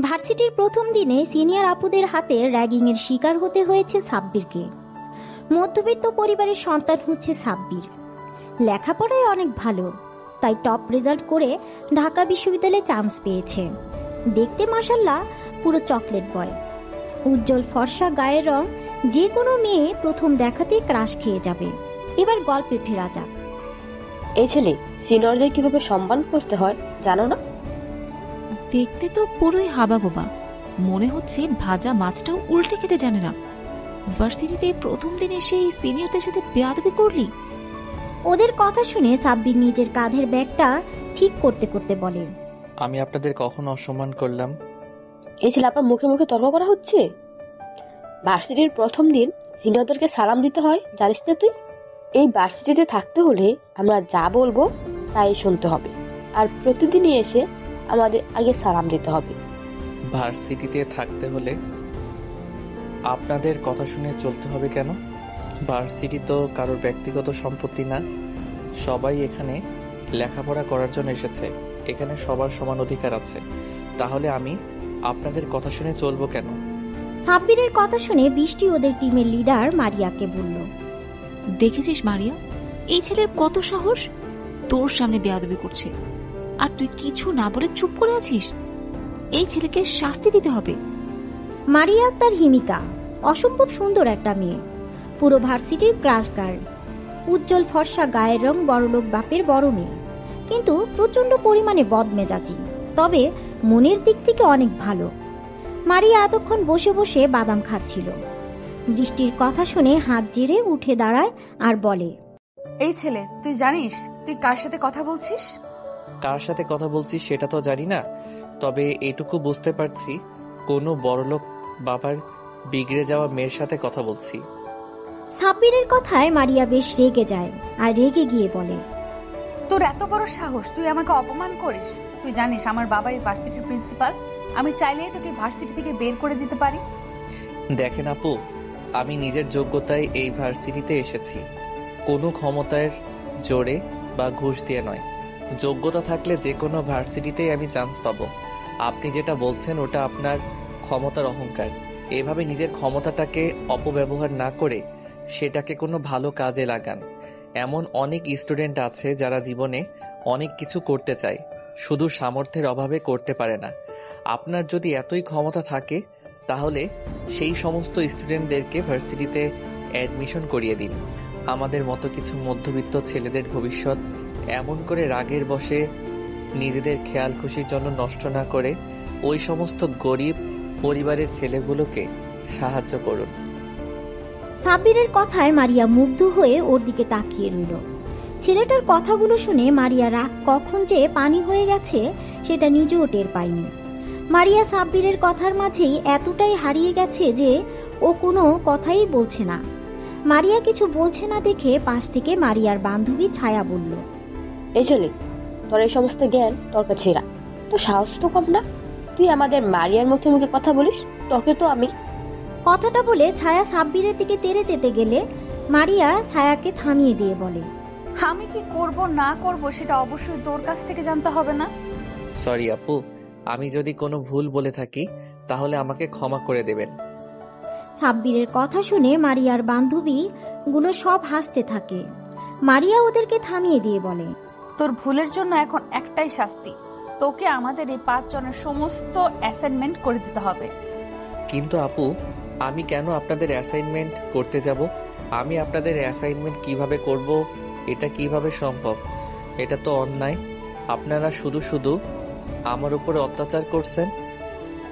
ভার্সিটির প্রথম দিনে সিনিয়র আপুদের হাতে র্যাগিং এর শিকার হতে হয়েছে সাব্বিরকে। মধ্যবিত্ত পরিবারের সন্তান হচ্ছে সাব্বির। লেখাপড়ায় অনেক ভালো, তাই টপ রেজাল্ট করে ঢাকা বিশ্ববিদ্যালয়ে চান্স পেয়েছে। দেখতে মাশাল্লাহ পুরো চকলেট বয়। উজ্জ্বল ফর্সা গায়ের রং, যে কোনো মেয়ে প্রথম দেখাতে ক্রাশ খেয়ে যাবে। এবার গল্পে ফেরা যাক। এই ছেলে সিনিয়রদের কিভাবে সম্মান করতে হয় জানো না? দেখতে তো পুরোই হাবাগোবা, মনে হচ্ছে ভাজা মাছটাও উল্টে খেতে জানে না। ভার্সিটিতে প্রথম দিনে সেই সিনিয়রদের সাথে বেয়াদবি করলি? ওদের কথা শুনে সাব্বির নিজের কাঁধের ব্যাগটা ঠিক করতে করতে বলে, আমি আপনাদের কখন অসম্মান করলাম? এই ছেলে আপনার মুখে মুখে তর্ক করা হচ্ছে। ভার্সিটির প্রথম দিন সিনিয়রদেরকে সালাম দিতে হয়, জানিস না তুই? এই ভার্সিটিতে থাকতে হলে আমরা যা বলবো তাই শুনতে হবে, আর প্রতিদিনই এসে আমাদের আগে সালাম দিতে হবে। ভার্সিটিতে থাকতে হলে আপনাদের কথা শুনে চলতে হবে কেন? ভার্সিটি তো কারোর ব্যক্তিগত সম্পত্তি না। সবাই এখানে লেখাপড়া করার জন্য এসেছে, এখানে সবার সমান অধিকার আছে। তাহলে আমি আপনাদের কথা শুনে চলবো কেন? সাব্বিরের কথা শুনে বৃষ্টি ওদের টিমের লিডার মারিয়াকে বলল, দেখেছিস মারিয়া, এই ছেলের কত সাহস, তোর সামনে বেয়াদবি করছে আর তুই কিছু না বলে চুপ করে আছিস। এই ছেলেকে শাস্তি দিতে হবে। মারিয়া তার হিমিকা, অসম্ভব সুন্দর একটা মেয়ে, পুরো ভার্সিটির ক্রাশ গার্ল। উজ্জ্বল ফর্সা গায়ের রং, বড়লোক বাপের বড় মেয়ে, কিন্তু প্রচন্ড পরিমাণে বদমেজাজি, তবে মনের দিক থেকে অনেক ভালো। মারিয়া এতক্ষণ বসে বসে বাদাম খাচ্ছিল। বৃষ্টির কথা শুনে হাত জেরে উঠে দাঁড়ায় আর বলে, এই ছেলে, তুই জানিস তুই কার সাথে কথা বলছিস? কার সাথে কথা বলছি সেটা তো জানি না, তবে এটুকু বুঝতে পারছি কোনো বড়লোক বাবার বিগড়ে যাওয়া মেয়ের সাথে কথা বলছি। সাব্বিরের কথায় মারিয়া বেশ রেগে যায় আর রেগে গিয়ে বলে, তোর এত বড় সাহস, তুই আমাকে অপমান করিস? তুই জানিস আমার বাবা এই ভার্সিটির প্রিন্সিপাল, আমি চাইলেই তোকে ভার্সিটি থেকে বের করে দিতে পারি। দেখেন আপু, আমি নিজের যোগ্যতায় এই ভার্সিটিতে এসেছি, কোনো ক্ষমতার জোরে বা ঘুষ দিয়ে নয়। যোগ্যতা থাকলে যে কোনো ভার্সিটিতেই আমি চান্স পাবো। আপনি যেটা বলছেন ওটা আপনার ক্ষমতার অহংকার। এভাবে নিজের ক্ষমতাটাকে অপব্যবহার না করে সেটাকে কোনো ভালো কাজে লাগান। এমন অনেক স্টুডেন্ট আছে যারা জীবনে অনেক কিছু করতে চায়, শুধু সামর্থ্যের অভাবে করতে পারে না। আপনার যদি এতই ক্ষমতা থাকে তাহলে সেই সমস্ত স্টুডেন্টদেরকে ভার্সিটিতে অ্যাডমিশন করিয়ে দিন। আমাদের মতো কিছু মধ্যবিত্ত ছেলেদের ভবিষ্যৎ এমন করে রাগের বশে নিজেদের খেয়াল খুশির জন্য নষ্ট না করে ওই সমস্ত গরিব পরিবারের ছেলেগুলোকে সাহায্য করুন। সাব্বিরের কথায় মারিয়া মুগ্ধ হয়ে ওর দিকে তাকিয়ে রইল। ছেলেটার কথাগুলো শুনে মারিয়া রাগ কখন যে পানি হয়ে গেছে সেটা নিজেও টের পায়নি। মারিয়া সাব্বিরের কথার মাঝেই এতটাই হারিয়ে গেছে যে ও কোনো কথাই বলছে না। মারিয়া কিছু বলছে না দেখে পাশ থেকে মারিয়ার বান্ধবী ছায়া বলল, এই ছেলে, তোর এই সমস্ত জ্ঞান তোর কাছে না, তো সাহস তো কম না, তুই আমাদের মারিয়ার মুখে মুখে কথা বলিস? তোকে তো আমি। কথাটা বলে ছায়া সাব্বিরের দিকে তেড়ে যেতে গেলে মারিয়া ছায়াকে থামিয়ে দিয়ে বলে, আমি কি করব না করব সেটা অবশ্যই তোর কাছ থেকে জানতে হবে না? সরি আপু, আমি যদি কোনো ভুল বলে থাকি তাহলে আমাকে ক্ষমা করে দেবেন। সাব্বিরের কথা শুনে মারিয়ার বান্ধবী গুলো সব হাসতে থাকে। মারিয়া ওদেরকে থামিয়ে দিয়ে বলে, তোর ভুলের জন্য এখন একটাই শাস্তি, তোকে আমাদের এই 5 জনের সমস্ত অ্যাসাইনমেন্ট করে দিতে হবে। কিন্তু আপু, আমি কেন আপনাদের অ্যাসাইনমেন্ট করতে যাব? আমি আপনাদের অ্যাসাইনমেন্ট কিভাবে করব? এটা কিভাবে সম্ভব? এটা তো অন্যায়। আপনারা শুধু শুধু আমার উপরে অত্যাচার করছেন।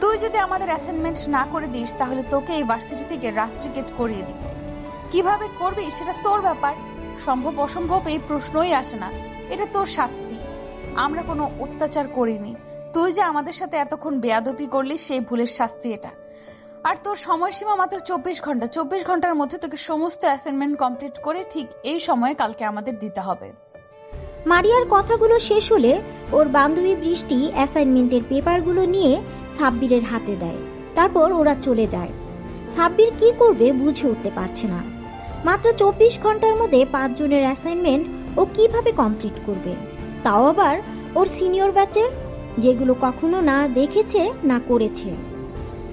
তুই যদি আমাদের অ্যাসাইনমেন্ট না করে দিস তাহলে তোকে এই ভার্সিটি থেকে রাস্ট্রিকেট করিয়ে দিব। কিভাবে করবি সেটা তোর ব্যাপার। সম্ভব অসম্ভব এই প্রশ্নই আসে না, এটা তোর শাস্তি। আমরা কোনো অত্যাচার করিনি, তুই যে আমাদের সাথে এতক্ষণ বেয়াদবি করলি সেই ভুলের শাস্তি এটা। আর তোর সময়সীমা মাত্র 24 ঘন্টা। 24 ঘন্টার মধ্যে তোকে সমস্ত অ্যাসাইনমেন্ট কমপ্লিট করে ঠিক এই সময়ে কালকে আমাদের দিতে হবে। মারিয়ার কথাগুলো শেষ হলে ওর বান্ধবী বৃষ্টি অ্যাসাইনমেন্টের পেপারগুলো নিয়ে সাব্বিরের হাতে দেয়। তারপর ওরা চলে যায়। সাব্বির কি করবে বুঝে উঠতে পারছে না। মাত্র 24 ঘন্টার মধ্যে 5 জনের অ্যাসাইনমেন্ট ও কিভাবে কমপ্লিট করবে, তাও আবার ওর সিনিয়র ব্যাচের। যেগুলো কখনো না দেখেছে না করেছে।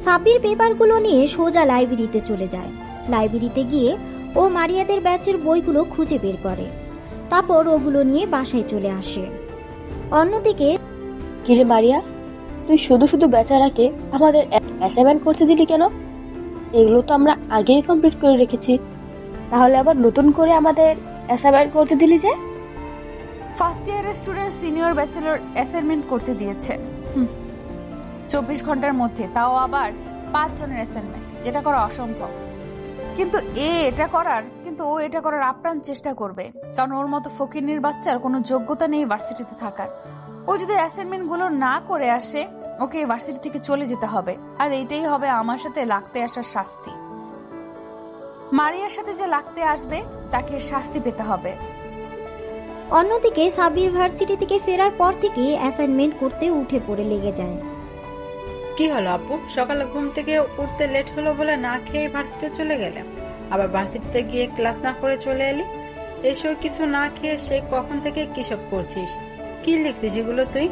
সাব্বির পেপারগুলো নিয়ে সোজা লাইব্রেরিতে চলে যায়। লাইব্রেরিতে গিয়ে ও মারিয়াদের ব্যাচের বইগুলো খুঁজে বের করে, তারপর ওগুলো নিয়ে বাসায় চলে আসে। অন্যদিকে কিরে মারিয়া, তুই শুধু শুধু বেচারাকে আমাদের অ্যাসাইনমেন্ট করতে দিলি কেন? এগুলো তো আমরা আগেই কমপ্লিট করে রেখেছি, তাহলে আবার নতুন করে আমাদের অ্যাসাইনমেন্ট করতে দিলি যে? ফার্স্ট ইয়ারের স্টুডেন্ট সিনিয়র ব্যাচেলর অ্যাসাইনমেন্ট করতে দিয়েছে 24 ঘন্টার মধ্যে, তাও আবার 5 জনের অ্যাসাইনমেন্ট, যেটা করা অসম্ভব। কিন্তু ও এটা করার আপ্রাণ চেষ্টা করবে, কারণ ওর মতো ফকিন্নির বাচ্চার কোনো যোগ্যতা নেই ভার্সিটিতে থাকার। ও যদি অ্যাসাইনমেন্ট গুলো না করে আসে, ওকে ভার্সিটি থেকে চলে যেতে হবে। আর এইটাই হবে আমার সাথে লাগতে আসার শাস্তি। মারিয়ার সাথে যে লাগতে আসবে তাকে শাস্তি পেতে হবে। অন্যদিকে সাব্বির ভার্সিটি থেকে ফেরার পর থেকে অ্যাসাইনমেন্ট করতে উঠে পড়ে লেগে যায়। কি হলো আপু, সকালে ঘুম থেকে উঠতে লেট হলো বলে না খেয়ে ভার্সিটি চলে গেলে, আবার ভার্সিটিতে গিয়ে ক্লাস না করে চলে এলি। এসব কিছু না খেয়ে সে কখন থেকে কিসব করছিস? কি লিখছিস এগুলো তুই?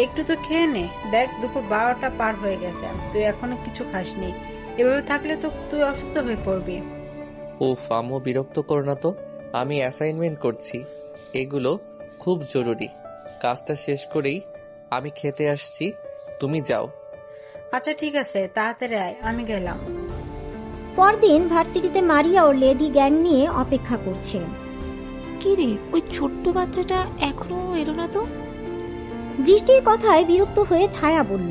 একটু তো খেয়ে নে, দেখ দুপুর 12টা পার হয়ে গেছে, তুই এখনো কিছু খাসনি। এভাবে থাকলে তো তুই অসুস্থ হয়ে পড়বি। উফ আম্মু, বিরক্ত করো না তো, আমি অ্যাসাইনমেন্ট করছি, এগুলো খুব জরুরি। কাজটা শেষ করেই আমি খেতে আসছি, তুমি যাও। আচ্ছা ঠিক আছে, তাড়াতাড়ি আয়, আমি গেলাম। পরদিন ভার্সিটিতে মারিয়া ও লেডি গ্যাং নিয়ে অপেক্ষা করছে। কি রে, ওই ছোট্ট বাচ্চাটা এখনো এলো না তো? বৃষ্টির কথায় বিরক্ত হয়ে ছায়া বলল,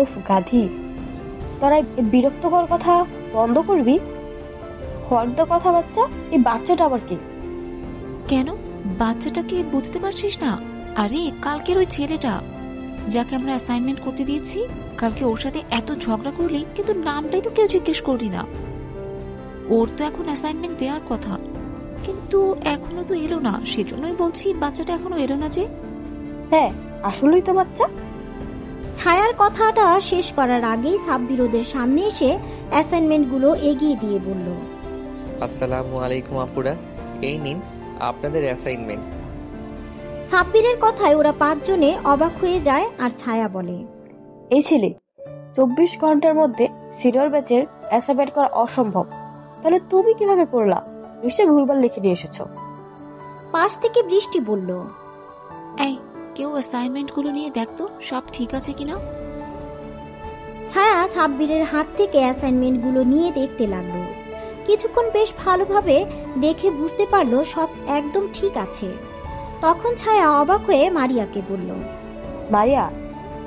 উফ গাধি, তোরা এই বিরক্তকর কথা বন্ধ করবি? হর্দ কথা বাচ্চা, এই বাচ্চাটা আবার কি? কেন, বাচ্চাটাকে বুঝতে পারছিস না? আরে কালকের ওই ছেলেটা যাকে আমরা অ্যাসাইনমেন্ট করতে দিয়েছি, কালকে ওর সাথে এত ঝগড়া করলি, কিন্তু নামটাই তো কেউ জিজ্ঞেস করলি না। ওর তো এখন অ্যাসাইনমেন্ট দেওয়ার কথা, কিন্তু এখনো তো এলো না। সেজন্যই বলছি বাচ্চাটা এখনো এলো না যে। হ্যাঁ, আসলেই তো বাচ্চা। ছায়ার কথাটা শেষ করার আগেই সাব্বির ওদের সামনে এসে অ্যাসাইনমেন্টগুলো এগিয়ে দিয়ে বলল, আসসালামু আলাইকুম আপুরা, এই নিন আপনাদের অ্যাসাইনমেন্ট। সাব্বিরের কথায় ওরা 5 জনে অবাক হয়ে যায়। আর ছায়া বলে, এই ছেলে 24 ঘন্টার মধ্যে সিনিয়র ব্যাচের অ্যাসাইনমেন্ট করা অসম্ভব, তাহলে তুমি কিভাবে করলা? নিশ্চয়ই ভুলভাল লিখে নিয়ে এসেছো। পাশ থেকে বৃষ্টি বলল, এই কেউ অ্যাসাইনমেন্ট গুলো নিয়ে দেখতো সব ঠিক আছে কিনা। ছায়া সাব্বিরের হাত থেকে অ্যাসাইনমেন্টগুলো নিয়ে দেখতে লাগলো। কিছুক্ষণ বেশ ভালোভাবে দেখে বুঝতে পারলো সব একদম ঠিক আছে। তখন ছায়া অবাক হয়ে মারিয়াকে বলল, মারিয়া,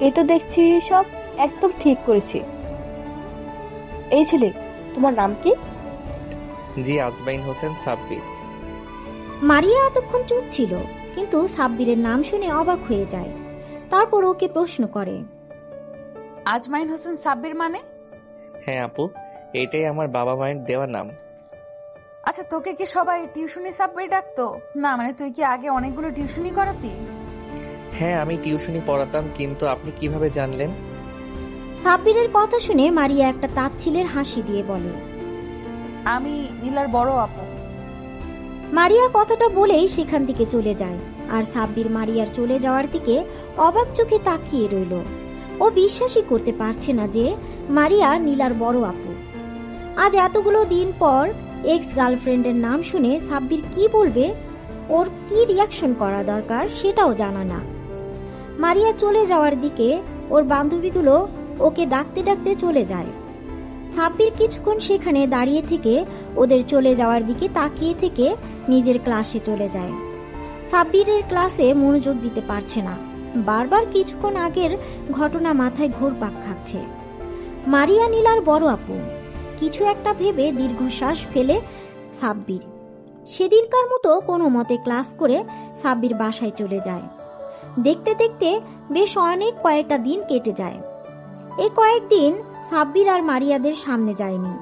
এই তো দেখছি সব একদম ঠিক করেছি। এই ছেলে, তোমার নাম কি? জি, আজমাইন হোসেন সাব্বির। মারিয়া এতক্ষণ চুপ ছিল, কিন্তু সাব্বিরের নাম শুনে অবাক হয়ে যায়। তারপর ওকে প্রশ্ন করে, আজমাইন হোসেন সাব্বির মানে? হ্যাঁ আপু, এটাই আমার বাবা মায়ের দেওয়া নাম। আচ্ছা, তোকে কি সবাই টিউশনি সাব্বির ডাকতো? না মানে তুই কি আগে অনেকগুলো টিউশনি করাতি? হ্যাঁ, আমি টিউশনি পড়াতাম, কিন্তু আপনি কিভাবে জানলেন? সাব্বিরের কথা শুনে মারিয়া একটা তাচ্ছিলের হাসি দিয়ে বলে, আমি নীলার বড় আপু। মারিয়া কথাটা বলেই সেখান থেকে চলে যায়। আর সাব্বির মারিয়ার চলে যাওয়ার দিকে অবাক চোখে তাকিয়ে রইল। ও বিশ্বাসই করতে পারছে না যে মারিয়া নীলার বড় আপু। আজ এতগুলো দিন পর এক্স গার্লফ্রেন্ডের নাম শুনে সাব্বির কি বলবে, ওর কি রিয়াকশন করা দরকার সেটাও জানা না। মারিয়া চলে যাওয়ার দিকে ওর বান্ধবীগুলো ওকে ডাকতে ডাকতে চলে যায়। সাব্বির কিছুক্ষণ সেখানে দাঁড়িয়ে থেকে ওদের চলে যাওয়ার দিকে তাকিয়ে থেকে নিজের ক্লাসে চলে যায়। সাব্বিরের ক্লাসে মনোযোগ দিতে পারছে না, বারবার কিছুক্ষণ আগের ঘটনা মাথায় ঘুরপাক খাচ্ছে। মারিয়া নীলার বড় আপু, কিছু একটা ভেবে দীর্ঘশ্বাস ফেলে সাব্বির সেদিনকার মতো কোনো মতে ক্লাস করে সাব্বির বাসায় চলে যায়। দেখতে দেখতে বেশ অনেক কয়েকটা দিন কেটে যায়। এই কয়েকদিন সাব্বির আর মারিয়াদের সামনে যায়নি।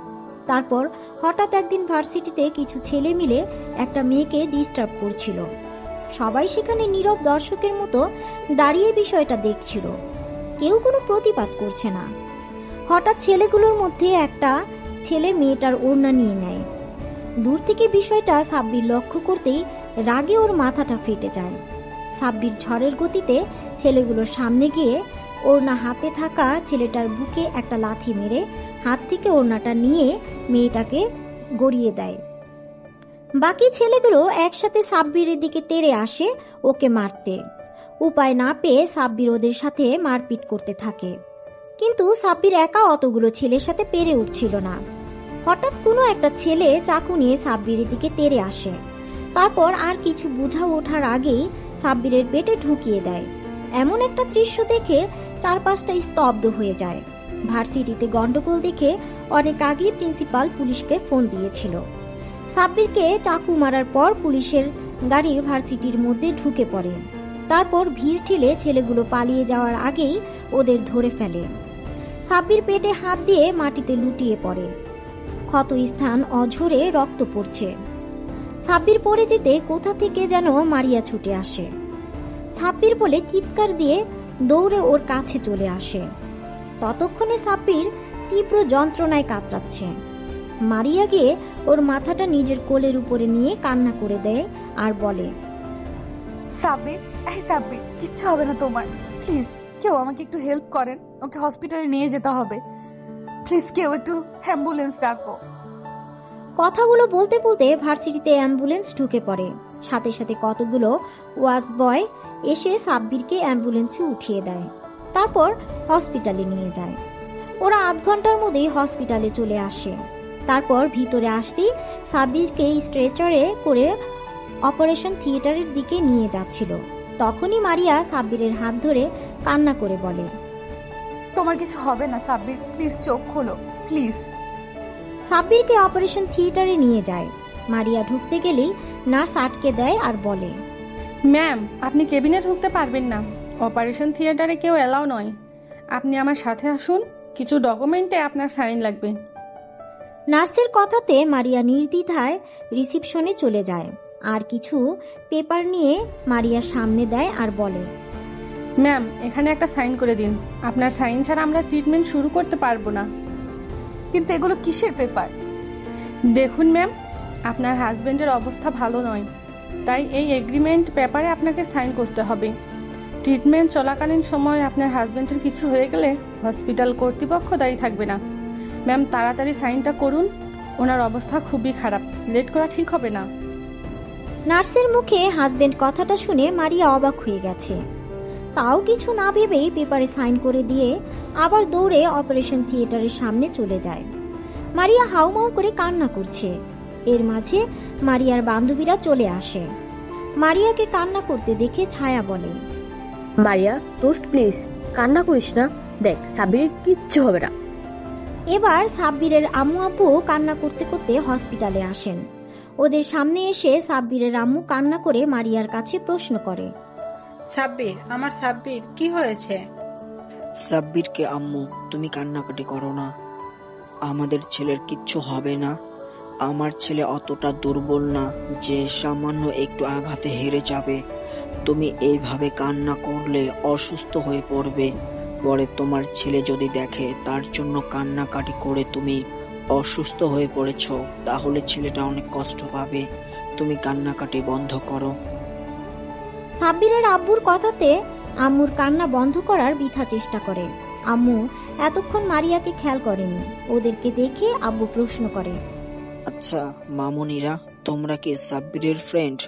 তারপর হঠাৎ একদিন ভার্সিটিতে কিছু ছেলে মিলে একটা মেয়েকে ডিস্টার্ব করছিল। সবাই সেখানে নীরব দর্শকের মতো দাঁড়িয়ে বিষয়টা দেখছিল, কেউ কোনো প্রতিবাদ করছে না। হঠাৎ ছেলেগুলোর মধ্যে একটা ছেলে মেয়েটার ওড়না নিয়ে নেয়। দূর থেকে বিষয়টা সাব্বির লক্ষ্য করতেই রাগে ওর মাথাটা ফেটে যায়। সাব্বির ঝড়ের গতিতে ছেলেগুলোর সামনে গিয়ে ওড়না হাতে থাকা ছেলেটার বুকে একটা লাথি মেরে হাত থেকে ওড়নাটা নিয়ে মেয়েটাকে গড়িয়ে দেয়। বাকি ছেলেগুলো একসাথে সাব্বিরের দিকে তেড়ে আসে ওকে মারতে। উপায় না পেয়ে সাব্বির ওদের সাথে মারপিট করতে থাকে, কিন্তু সাব্বির একা অতগুলো ছেলের সাথে পেরে উঠছিল না। হঠাৎ কোনো একটা ছেলে চাকু নিয়ে সাব্বিরের দিকে তেড়ে আসে। তারপর আর কিছু বোঝা ওঠার আগেই সাব্বিরের পেটে ঢুকিয়ে দেয়। এমন একটা দৃশ্য দেখে চারপাশটা স্তব্ধ হয়ে যায়। ভার্সিটিতে গন্ডগোল দেখে অনেক আগেই প্রিন্সিপাল পুলিশকে ফোন দিয়েছিল। সাব্বিরকে চাকু মারার পর পুলিশের গাড়ি ভার্সিটির মধ্যে ঢুকে পড়ে। তারপর ভিড় ঠেলে ছেলেগুলো পালিয়ে যাওয়ার আগেই ওদের ধরে ফেলে। সাব্বির পেটে হাত দিয়ে মাটিতে লুটিয়ে পড়ে। ক্ষত স্থান অঝরে রক্ত পড়ছে। সাব্বির পড়ে যেতে কোথা থেকে যেন মারিয়া ছুটে আসে। সাব্বির বলে চিৎকার দিয়ে দৌড়ে ওর কাছে চলে আসে। ততক্ষণে সাব্বির তীব্র যন্ত্রণায় কাতরাচ্ছে। মারিয়া গিয়ে ওর মাথাটা নিজের কোলের উপরে নিয়ে কান্না করে দেয় আর বলে, সাব্বির, এই সাব্বির, কিচ্ছু হবে না তোমার। প্লিজ কেউ আমাকে একটু হেল্প করেন, ওকে হসপিটালে নিয়ে যেতে হবে। প্লিজ কেউ একটু অ্যাম্বুলেন্স ডাকো। কথাগুলো বলতে বলতে ভার্সিটিতে অ্যাম্বুলেন্স ঢুকে পড়ে। সাথে সাথে কতগুলো ওয়াচ বয় এসে সাব্বিরকে অ্যাম্বুলেন্সে উঠিয়ে দেয়। তারপর হসপিটালে নিয়ে যায়। ওরা আধ ঘন্টার মধ্যেই হসপিটালে চলে আসে। তারপর ভিতরে আসতেই সাব্বিরকে স্ট্রেচারে করে অপারেশন থিয়েটারের দিকে নিয়ে যাচ্ছিল। তখনই মারিয়া সাব্বিরের হাত ধরে কান্না করে বলে, তোমার কিছু হবে না সাব্বির, প্লিজ চোখ খোলো প্লিজ। সাব্বিরকে অপারেশন থিয়েটারে নিয়ে যায়। মারিয়া ঢুকতে গেলেই নার্স আটকে দেয় আর বলে, ম্যাম, আপনি কেবিনে ঢুকতে পারবেন না। অপারেশন থিয়েটারে কেউ এলাও নয়। আপনি আমার সাথে আসুন, কিছু ডকুমেন্টে আপনার সাইন লাগবে। নার্সের কথাতে মারিয়া নির্দ্বিধায় রিসিপশনে চলে যায় আর কিছু পেপার নিয়ে মারিয়ার সামনে দেয় আর বলে, ম্যাম, এখানে একটা সাইন করে দিন। আপনার সাইন ছাড়া আমরা ট্রিটমেন্ট শুরু করতে পারবো না। কিন্তু এগুলো কিসের পেপার? দেখুন ম্যাম, আপনার হাজবেন্ডের অবস্থা ভালো নয়, তাই এই এগ্রিমেন্ট পেপারে আপনাকে সাইন করতে হবে। ট্রিটমেন্ট চলাকালীন সময় আপনার হাজবেন্ডের কিছু হয়ে গেলে হসপিটাল কর্তৃপক্ষ দায়ী থাকবে না। ম্যাম, তাড়াতাড়ি সাইনটা করুন, ওনার অবস্থা খুবই খারাপ, লেট করা ঠিক হবে না। নার্সের মুখে হাজবেন্ড কথাটা শুনে মারিয়া অবাক হয়ে গেছে। তাও কিছু না ভেবেই পেপারে সাইন করে দিয়ে আবার দৌড়ে অপারেশন থিয়েটারের সামনে চলে যায়। মারিয়া হাউমাউ করে কান্না করছে। এর মাঝে মারিয়ার বান্ধবীরা চলে আসে। মারিয়াকে কান্না করতে দেখে ছায়া বলে, মারিয়া দোস্ত প্লিজ কান্না করিস না, দেখ সাব্বিরের কিচ্ছু হবে না। এবার সাব্বিরের আম্মু আব্বু কান্না করতে করতে হসপিটালে আসেন। ওদের সামনে এসে সাব্বিরের আম্মু কান্না করে মারিয়ার কাছে প্রশ্ন করে, সাব্বির, আমার সাব্বির, কি হয়েছে? সাব্বিরকে আম্মু, তুমি কান্নাকাটি করো না, আমাদের ছেলের কিচ্ছু হবে না। আমার ছেলে অতটা দুর্বল না যে সামান্য একটু আঘাতে হেরে যাবে। তুমি এইভাবে কান্না করলে অসুস্থ হয়ে পড়বে। পরে তোমার ছেলে যদি দেখে তার জন্য কান্নাকাটি করে তুমি অসুস্থ হয়ে পড়েছ, তাহলে ছেলেটা অনেক কষ্ট পাবে। তুমি কান্নাকাটি বন্ধ করো। সাব্বিরের আব্বুর কথাতে আম্মুর কান্না বন্ধ করার বৃথা চেষ্টা করে। আম্মু এতক্ষণ মারিয়াকে খেয়াল করেনি। ওদেরকে দেখে আব্বু প্রশ্ন করে, আচ্ছা মামুনিরা, তোমরা কি সাব্বিরের ফ্রেন্ড?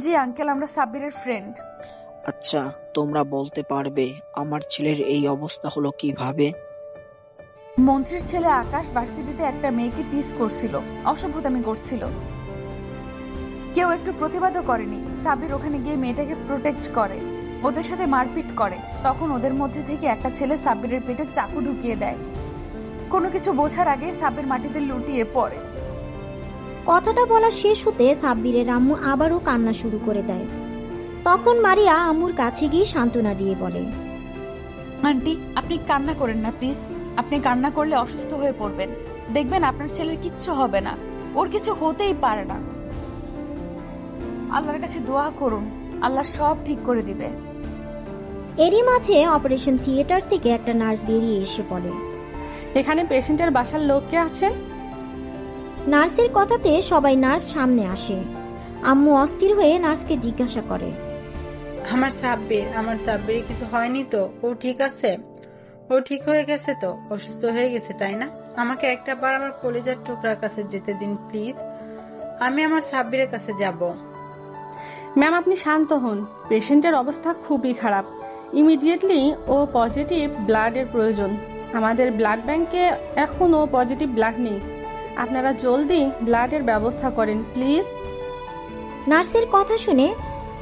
জি আঙ্কেল, আমরা সাব্বিরের ফ্রেন্ড। আচ্ছা, তোমরা বলতে পারবে আমার ছেলের এই অবস্থা হলো কিভাবে? মন্ত্রীর ছেলে আকাশ ভার্সিটিতে একটা মেয়েকে টিস করছিল, অসভ্যতামি করছিল। কেউ একটু প্রতিবাদও করেনি। সাব্বির ওখানে গিয়ে মেয়েটাকে প্রোটেক্ট করে, ওদের সাথে মারপিট করে। তখন ওদের মধ্যে থেকে একটা ছেলে সাব্বিরের পেটে চাকু ঢুকিয়ে দেয়। কোনো কিছু বোঝার আগে সাব্বির মাটিতে লুটিয়ে পড়ে। কথাটা বলা শেষ হতে সাব্বিরের আম্মু আবারও কান্না শুরু করে দেয়। তখন মারিয়া আম্মুর কাছে গিয়ে সান্ত্বনা দিয়ে বলে, আন্টি, আপনি কান্না করেন না প্লিজ। আপনি কান্না করলে অসুস্থ হয়ে পড়বেন। দেখবেন আপনার ছেলের কিচ্ছু হবে না, ওর কিছু হতেই পারে না। আল্লাহর কাছে দোয়া করুন, আল্লাহ সব ঠিক করে দিবে। এরই মাঝে অপারেশন থিয়েটার থেকে একটা নার্স বেরিয়ে এসে বলে, এখানে পেশেন্টের বাসার লোক কে আছেন? নার্সের কথাতে সবাই নার্স সামনে আসে। আম্মু অস্থির হয়ে নার্সকে জিজ্ঞাসা করে, আমার সাব্বির কিছু হয়নি তো? ও ঠিক আছে? ও ঠিক হয়ে গেছে তো? অসুস্থ হয়ে গেছে তাই না? আমাকে একটা বার আমার কলিজার টুকরার কাছে যেতে দিন প্লিজ। আমি আমার সাব্বিরের কাছে যাব। ম্যাম, আপনি শান্ত হন। পেশেন্টের অবস্থা খুবই খারাপ। ইমিডিয়েটলি ও পজিটিভ ব্লাডের প্রয়োজন। আমাদের ব্লাড ব্যাংকে এখন ও পজিটিভ ব্লাড নেই। আপনারা জলদি ব্লাডের ব্যবস্থা করেন প্লিজ। নার্সের কথা শুনে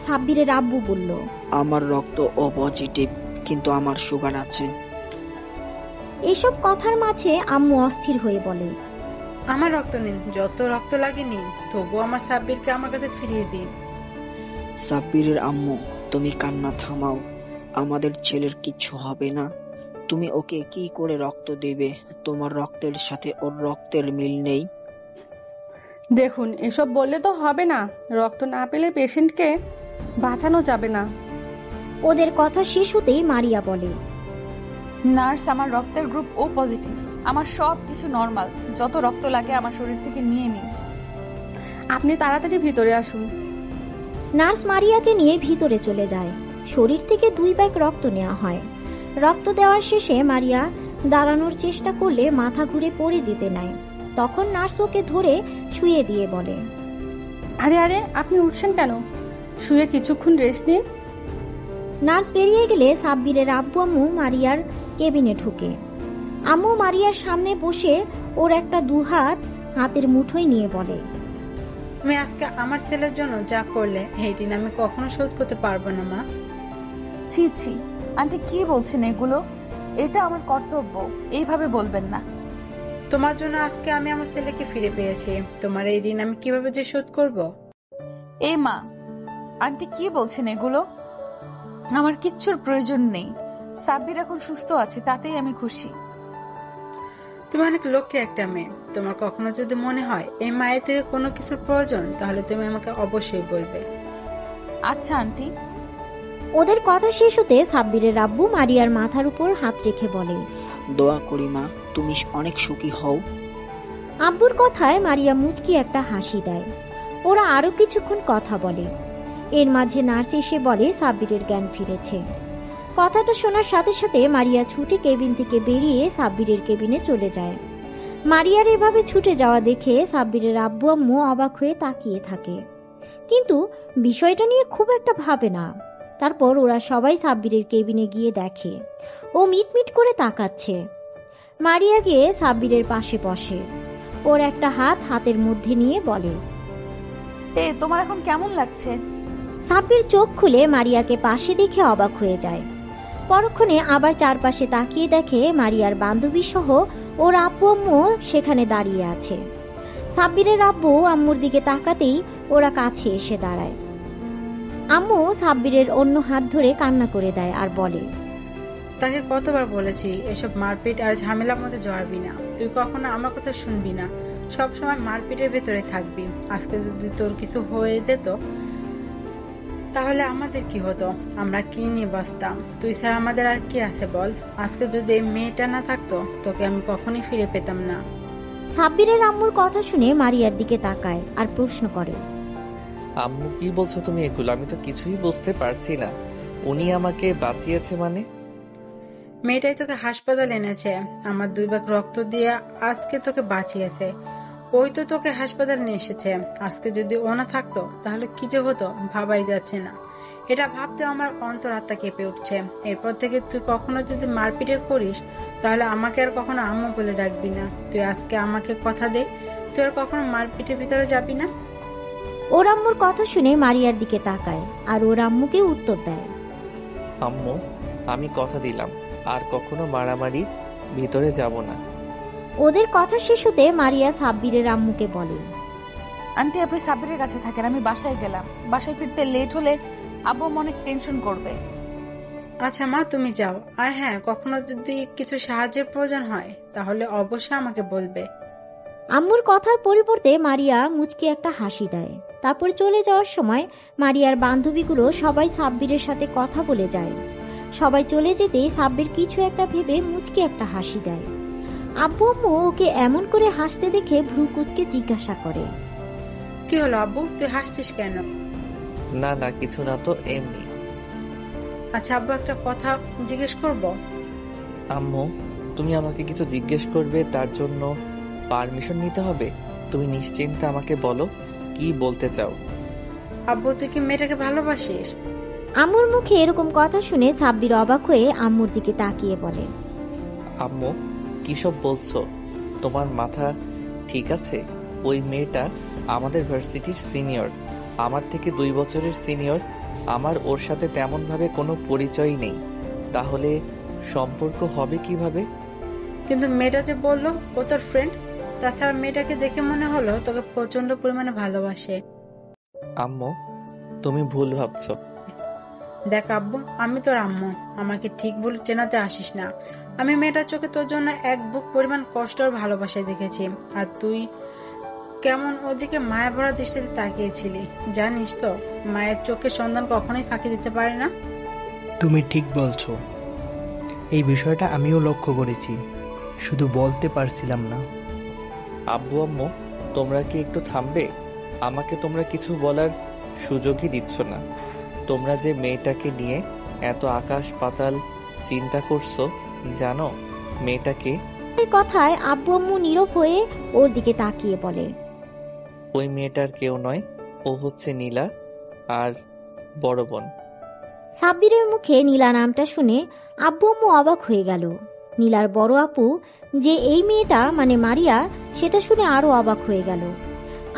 সাব্বিরের আব্বু বলল, আমার রক্ত ও পজিটিভ, কিন্তু আমার সুগার আছে। এসব কথার মাঝে আম্মু অস্থির হয়ে বলে, আমার রক্ত নিন, যত রক্ত লাগে নিন, তবুও আমার সাব্বিরকে আমার কাছে ফিরিয়ে দিন। সাব্বিরের আম্মু, তুমি কান্না থামাও। আমাদের ছেলের কিচ্ছু হবে না। তুমি ওকে কি করে রক্ত দেবে? তোমার রক্তের সাথে ওর রক্তের মিল নেই। দেখুন, এসব বললে তো হবে না। রক্ত না পেলে পেশেন্টকে বাঁচানো যাবে না। ওদের কথা শেষ হতেই মারিয়া বলে, নার্স, আমার রক্তের গ্রুপ ও পজিটিভ। আমার সব কিছু নর্মাল। যত রক্ত লাগে আমার শরীর থেকে নিয়ে নিন। আপনি তাড়াতাড়ি ভিতরে আসুন। নার্স মারিয়াকে নিয়ে ভিতরে চলে যায়। শরীর থেকে 2 ব্যাগ রক্ত নেওয়া হয়। রক্ত দেওয়ার শেষে মারিয়া দাঁড়ানোর চেষ্টা করলে মাথা ঘুরে পড়ে যেতে নেয়। তখন নার্স ওকে ধরে শুয়ে দিয়ে বলে, আরে আরে, আপনি উঠছেন কেন? শুয়ে কিছুক্ষণ রেস্ট নিন। নার্স বেরিয়ে গেলে সাব্বিরের আব্বু আম্মু মারিয়ার কেবিনে ঢুকে। আম্মু মারিয়ার সামনে বসে ওর একটা 2 হাত হাতের মুঠোয় নিয়ে বলে, তুমি আজকে আমার ছেলের জন্য যা করলে এই ঋণ আমি কখনো শোধ করতে পারবো না মা। ছি ছি, আন্টি কি বলছেন এগুলো? এটা আমার কর্তব্য, এইভাবে বলবেন না। তোমার জন্য আজকে আমি আমার ছেলেকে ফিরে পেয়েছি। তোমার এই ঋণ আমি কিভাবে যে শোধ করব? এ মা, আন্টি কি বলছেন এগুলো? আমার কিচ্ছুর প্রয়োজন নেই। সাব্বির এখন সুস্থ আছে, তাতেই আমি খুশি। তুমি অনেক লক্ষ্যে একটা মেয়ে। তোমার কখনো যদি মনে হয় এই মায়ের থেকে কোনো কিছুর প্রয়োজন, তাহলে তুমি আমাকে অবশ্যই বলবে। আচ্ছা আন্টি। ওদের কথা শেষ হতে সাব্বিরের আব্বু মারিয়ার মাথার উপর হাত রেখে বলে, দোয়া করি মা, তুমি অনেক সুখী হও। আব্বুর কথায় মারিয়া মুচকি একটা হাসি দেয়। ওরা আরো কিছুক্ষণ কথা বলে। এর মাঝে নার্স এসে বলে সাব্বিরের জ্ঞান ফিরেছে। কথাটা শোনার সাথে সাথে মারিয়া ছুটে কেবিন থেকে বেরিয়ে সাব্বিরের কেবিনে চলে যায়। মারিয়ার এভাবে ছুটে যাওয়া দেখে সাব্বিরের আব্বু আম্মু অবাক হয়ে তাকিয়ে থাকে, কিন্তু বিষয়টা নিয়ে খুব একটা ভাবে না। তারপর ওরা সবাই সাব্বিরের কেবিনে গিয়ে দেখে ও মিটমিট করে তাকাচ্ছে। মারিয়া গিয়ে সাব্বিরের পাশে বসে। ওর একটা হাত হাতের মধ্যে নিয়ে বলে, তোমার এখন কেমন লাগছে? সাব্বির চোখ খুলে মারিয়াকে পাশে দেখে অবাক হয়ে যায়। পরক্ষণে আবার চারপাশে তাকিয়ে দেখে মারিয়ার বান্ধবী সহ ওর আব্বু আম্মু সেখানে দাঁড়িয়ে আছে। সাব্বিরের আব্বু আম্মুর দিকে তাকাতেই ওরা কাছে এসে দাঁড়ায়। আম্মু সাব্বিরের অন্য হাত ধরে কান্না করে দেয় আর বলে, তাকে কতবার বলেছি এসব মারপিট আর ঝামেলার মধ্যে জড়াবি না। তুই কখনো আমার কথা শুনবি না, সব সময় মারপিটের ভেতরে থাকবি। আজকে যদি তোর কিছু হয়ে যেত তাহলে আমাদের কি হতো? আমরা কি নিয়ে বাঁচতাম? তুই ছাড়া আমাদের আর কি আছে বল? আজকে যদি এই মেয়েটা না থাকতো, তোকে আমি কখনোই ফিরে পেতাম না। সাব্বিরের আম্মুর কথা শুনে মারিয়ার দিকে তাকায় আর প্রশ্ন করে, আম্মু কি বলছো তুমি এগুলো? আমি তো কিছুই বুঝতে পারছি না। উনি আমাকে বাঁচিয়েছে মানে? মেয়েটাই তোকে হাসপাতাল এনেছে, আমার 2 ভাগ রক্ত দিয়ে আজকে তোকে বাঁচিয়েছে। ওই তো তোকে হাসপাতাল নিয়ে এসেছে। আজকে যদি ও না থাকতো তাহলে কি যে হতো ভাবাই যাচ্ছে না। এটা ভাবতে আমার অন্তরাত্মা কেঁপে উঠছে। এরপর থেকে তুই কখনো যদি মারপিটে করিস তাহলে আমাকে আর কখনো আম্মু বলে ডাকবি না। তুই আজকে আমাকে কথা দে, তুই আর কখনো মারপিটের ভিতরে যাবি না। ওর আম্মুর কথা শুনে মারিয়ার দিকে তাকায় আর ওর আম্মুকে উত্তর দেয়, আম্মু, আমি কথা দিলাম আর কখনো মারামারি ভিতরে যাব না। ওদের কথা শেষ হতে মারিয়া সাব্বিরের আম্মুকে বলে, আন্টি আপনি সাব্বিরের কাছে থাকেন, আমি বাসায় গেলাম। বাসায় ফিরতে লেট হলে আব্বু অনেক টেনশন করবে। আচ্ছা মা, তুমি যাও। আর হ্যাঁ, কখনো যদি কিছু সাহায্যের প্রয়োজন হয় তাহলে অবশ্যই আমাকে বলবে। আম্মুর কথার পরিবর্তে মারিয়া মুচকি একটা হাসি দেয়। তারপর চলে যাওয়ার সময় মারিয়ার বান্ধবীগুলো সবাই সাব্বিরের সাথে কথা বলে যায়। সবাই চলে যেতেই সাব্বির কিছু একটা ভেবে মুচকি একটা হাসি দেয়। আব্বু আম্মু ওকে এমন করে হাসতে দেখে ভ্রু কুঁচকে জিজ্ঞাসা করে, কি হলো আব্বু, তুই হাসছিস কেন? না না, কিছু না তো, এমনি। আচ্ছা আব্বু, একটা কথা জিজ্ঞেস করব? আম্মু, তুমি আমাকে কিছু জিজ্ঞেস করবে, তার জন্য পারমিশন নিতে হবে? তুমি নিশ্চিন্তে আমাকে বলো কি বলতে চাও। আব্বু, তুই কি মেয়েটাকে ভালোবাসিস? আম্মুর মুখে এরকম কথা শুনে সাব্বির অবাক হয়ে আম্মুর দিকে তাকিয়ে বলে, আম্মু, কিসব বলছো? তোমার মাথা ঠিক আছে? ওই মেয়েটা আমাদের ভার্সিটির সিনিয়র, আমার থেকে 2 বছরের সিনিয়র। আমার ওর সাথে তেমনভাবে কোনো পরিচয়ই নেই, তাহলে সম্পর্ক হবে কিভাবে? কিন্তু মেয়েটা যে বললো ও তোর ফ্রেন্ড, তাছাড়া মেয়েটাকে দেখে মনে হলো তোকে প্রচন্ড পরিমাণে ভালোবাসে। আম্মু, তুমি ভুল ভাবছো। দেখ আব্বু, আমি তোর আম্মু, আমাকে ঠিক ভুল চেনাতে আসিস না। আমি মেয়েটার চোখে তোর জন্য এক বুক পরিমাণ কষ্ট আর ভালোবাসা দেখেছি, আর তুই কেমন ওদিকে মায়া ভরা দৃষ্টিতে তাকিয়েছিলি। জানিস তো, মায়ের চোখে সন্তান কখনোই ফাঁকি দিতে পারে না। তুমি ঠিক বলছো, এই বিষয়টা আমিও লক্ষ্য করেছি, শুধু বলতে পারছিলাম না। আব্বু আম্মু, তোমরা কি একটু থামবে? আমাকে তোমরা কিছু বলার সুযোগই দিচ্ছ না। তোমরা যে মেয়েটাকে নিয়ে এত আকাশ পাতাল চিন্তা করছো, জানো মেয়েটাকে? এর কথায় আব্বু আম্মু নীরব হয়ে ওর দিকে তাকিয়ে বলে, ওই মেয়েটার কেউ নয়, ও হচ্ছে নীলা আর বড় বোন। সাব্বিরের মুখে নীলা নামটা শুনে আব্বু আম্মু অবাক হয়ে গেল। নীলার বড় আপু যে এই মেয়েটা মানে মারিয়া, সেটা শুনে আরো অবাক হয়ে গেল।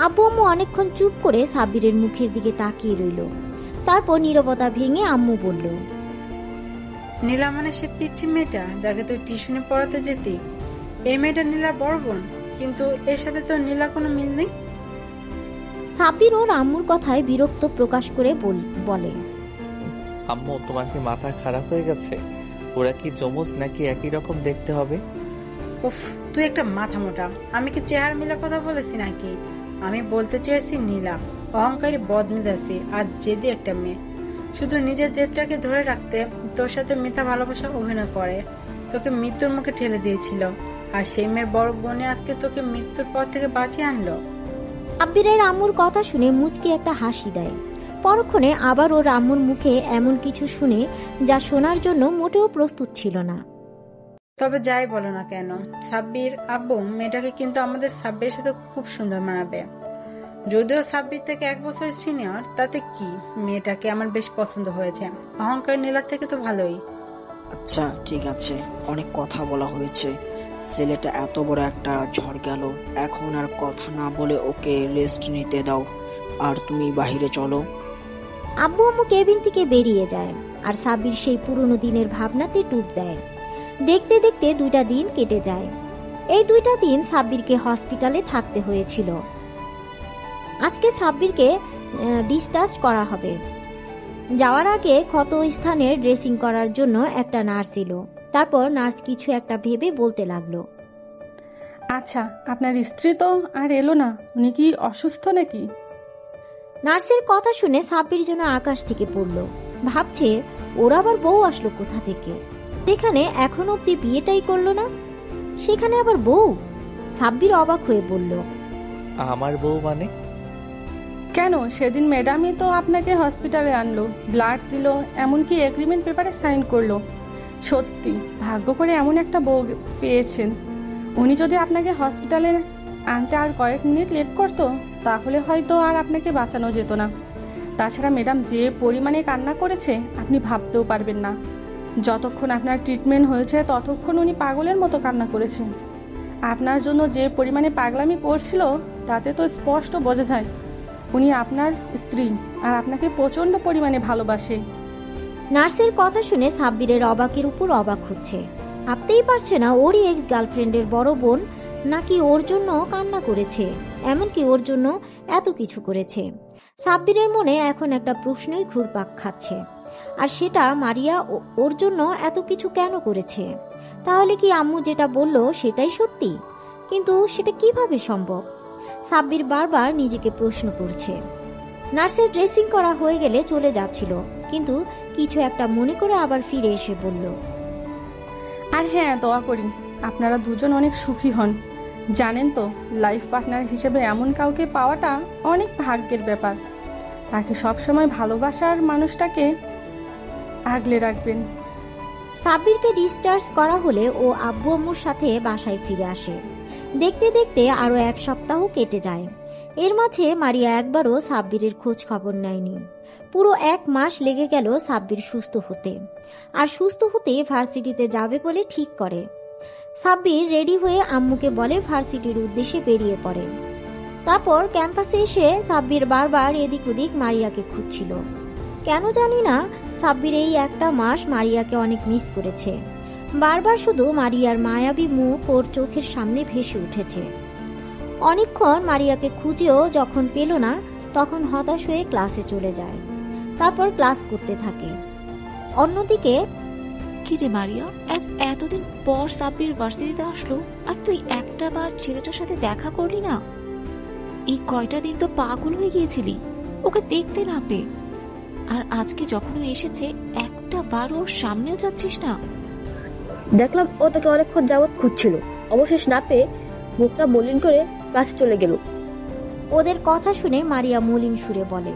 আব্বু আম্মু অনেকক্ষণ চুপ করে সাব্বিরের মুখের দিকে তাকিয়ে রইল। তারপর নীরবতা ভেঙে আম্মু বলল, নীলা মানে সে পিচ্ছি মেয়েটা যাকে তুই টিউশনে পড়াতে যেতি? এই মেয়েটা নীলার বড় বোন, কিন্তু এর সাথে তো নীলা কোনো মিল নেই। সাব্বির ওর আম্মুর কথায় বিরক্ত প্রকাশ করে বলে, আম্মু, তোমার কি মাথা খারাপ হয়ে গেছে? ওরা কি যমজ নাকি একই রকম দেখতে হবে? উফ, তুই একটা মাথা মোটা। আমি কি চেহারা মিলা কথা বলেছি নাকি? আমি বলতে চেয়েছি নীলা অহংকারী বদমেজাজি আর জেদি একটা মেয়ে, শুধু নিজের জেদটাকে ধরে রাখতে তোর সাথে মিথ্যা ভালোবাসা অভিনয় করে তোকে মৃত্যুর মুখে ঠেলে দিয়েছিল, আর সেই মেয়ের বড় বোনে আজকে তোকে মৃত্যুর পর থেকে বাঁচিয়ে আনলো। সাব্বিরের আম্মুর কথা শুনে মুচকি একটা হাসি দেয়। পরক্ষণে আবার ওর আম্মুর মুখে এমন কিছু শুনে যা শোনার জন্য মোটেও প্রস্তুত ছিল না। তবে যাই বলো না কেন সাব্বির আব্বু, মেয়েটাকে কিন্তু আমাদের সাব্বিরের সাথে খুব সুন্দর মানাবে। যদিও সাব্বির থেকে 1 বছর সিনিয়র, তাতে কি, মেয়েটাকে আমার বেশ পছন্দ হয়েছে। অহংকার নীলার থেকে তো ভালোই। আচ্ছা ঠিক আছে, অনেক কথা বলা হয়েছে। ছেলেটা এত বড় একটা ঝড় গেল, এখন আর কথা না বলে ওকে রেস্ট নিতে দাও, আর তুমি বাহিরে চলো। আব্বু আম্মু কেবিন থেকে বেরিয়ে যায়, আর সাব্বির সেই পুরনো দিনের ভাবনাতে ডুব দেয়। দেখতে দেখতে 2টা দিন কেটে যায়। এই 2টা দিন সাব্বিরকে হসপিটালে থাকতে হয়েছিল। আজকে সাব্বিরকে ডিসচার্জ করা হবে। যাওয়ার আগে ক্ষত স্থানের ড্রেসিং করার জন্য একটা নার্স এলো। তারপর নার্স কিছু একটা ভেবে বলতে লাগলো, আচ্ছা, আপনার স্ত্রী তো আর এলো না, উনি কি অসুস্থ নাকি? নার্সের কথা শুনে সাব্বির যেন আকাশ থেকে পড়লো। ভাবছে ওর আবার বউ আসলো কোথা থেকে? সেখানে এখন অব্দি বিয়েটাই করলো না, সেখানে আবার বউ। সাব্বির অবাক হয়ে বলল, আমার বউ মানে? কেন, সেদিন ম্যাডামই তো আপনাকে হসপিটালে আনলো, ব্লাড দিল, এমনকি এগ্রিমেন্ট পেপারে সাইন করলো। সত্যি ভাগ্য করে এমন একটা বউ পেয়েছেন। উনি যদি আপনাকে হসপিটালে আনতে আর কয়েক মিনিট লেট করতো, তাহলে হয়তো আর আপনাকে বাঁচানো যেত না। তাছাড়া ম্যাডাম যে পরিমাণে কান্না করেছে আপনি ভাবতেও পারবেন না। যতক্ষণ আপনার ট্রিটমেন্ট হয়েছে ততক্ষণ উনি পাগলের মতো কান্না করেছেন। আপনার জন্য যে পরিমাণে পাগলামি করছিল তাতে তো স্পষ্ট বোঝা যায় উনি আপনার স্ত্রী আর আপনাকে প্রচণ্ড পরিমাণে ভালোবাসে। নার্সের কথা শুনে সাব্বিরের অবাকের উপর অবাক হচ্ছে। ভাবতেই পারছে না ওরই এক্স গার্লফ্রেন্ডের বড় বোন নাকি ওর জন্য কান্না করেছে, এমনকি ওর জন্য এত কিছু করেছে। সাব্বিরের মনে এখন একটা প্রশ্নই ঘুরপাক খাচ্ছে, আর সেটা মারিয়া ওর জন্য এত কিছু কেন করেছে? তাহলে কি আম্মু যেটা বলল সেটাই সত্যি? কিন্তু সেটা কিভাবে সম্ভব? সাব্বির বারবার নিজেকে প্রশ্ন করছে। নার্সের ড্রেসিং করা হয়ে গেলে চলে যাচ্ছিল, কিন্তু কিছু একটা মনে করে আবার ফিরে এসে বলল, আর হ্যাঁ, দোয়া করি আপনারা দুজন অনেক সুখী হন। জানেন তো, লাইফ পার্টনার হিসেবে এমন কাউকে পাওয়াটা অনেক ভাগ্যের ব্যাপার। তাকে সবসময় ভালোবাসার মানুষটাকে আগলে রাখবেন। সাব্বিরকে ডিসচার্জ করা হলে ও আব্বু আম্মুর সাথে বাসায় ফিরে আসে। দেখতে দেখতে আরো 1 সপ্তাহ কেটে যায়। এর মাঝে মারিয়া একবারও সাব্বিরের খোঁজ খবর নেয়নি। পুরো 1 মাস লেগে গেল সাব্বির সুস্থ হতে, আর সুস্থ হতে ভার্সিটিতে যাবে বলে ঠিক করে। সাব্বির রেডি হয়ে আম্মুকে বলে ভার্সিটির উদ্দেশ্যে বেরিয়ে পড়ে। তারপর ক্যাম্পাসে এসে সাব্বির বারবার এদিক ওদিক মারিয়াকে খুঁজছিল। কেন জানি না, সাব্বির এই 1টা মাস মারিয়াকে অনেক মিস করেছে। বারবার শুধু মারিয়ার মায়াবী মুখ ওর চোখের সামনে ভেসে উঠেছে। অনেকক্ষণ মারিয়াকে খুঁজেও যখন পেল না, তখন হতাশ হয়ে ক্লাসে চলে যায়। তারপর ক্লাস করতে থাকে। অন্যদিকে, কিরে মারিয়া, আজ এতদিন পর সাব্বির ভার্সিটিতে আসলো, আর তুই একটা বার ছেলেটার সাথে দেখা করলি না? এই কয়টা দিন তো পাগল হয়ে গিয়েছিলি ওকে দেখতে না পেয়ে, আর আজকে যখন ও এসেছে একটা বার ওর সামনেও যাচ্ছিস না। দেখলাম ও তোকে অনেকক্ষণ যাবৎ খুঁজছিল, অবশেষ না পেয়ে মুখটা মলিন করে ক্লাসে চলে গেল। ওদের কথা শুনে মারিয়া মলিন সুরে বলে,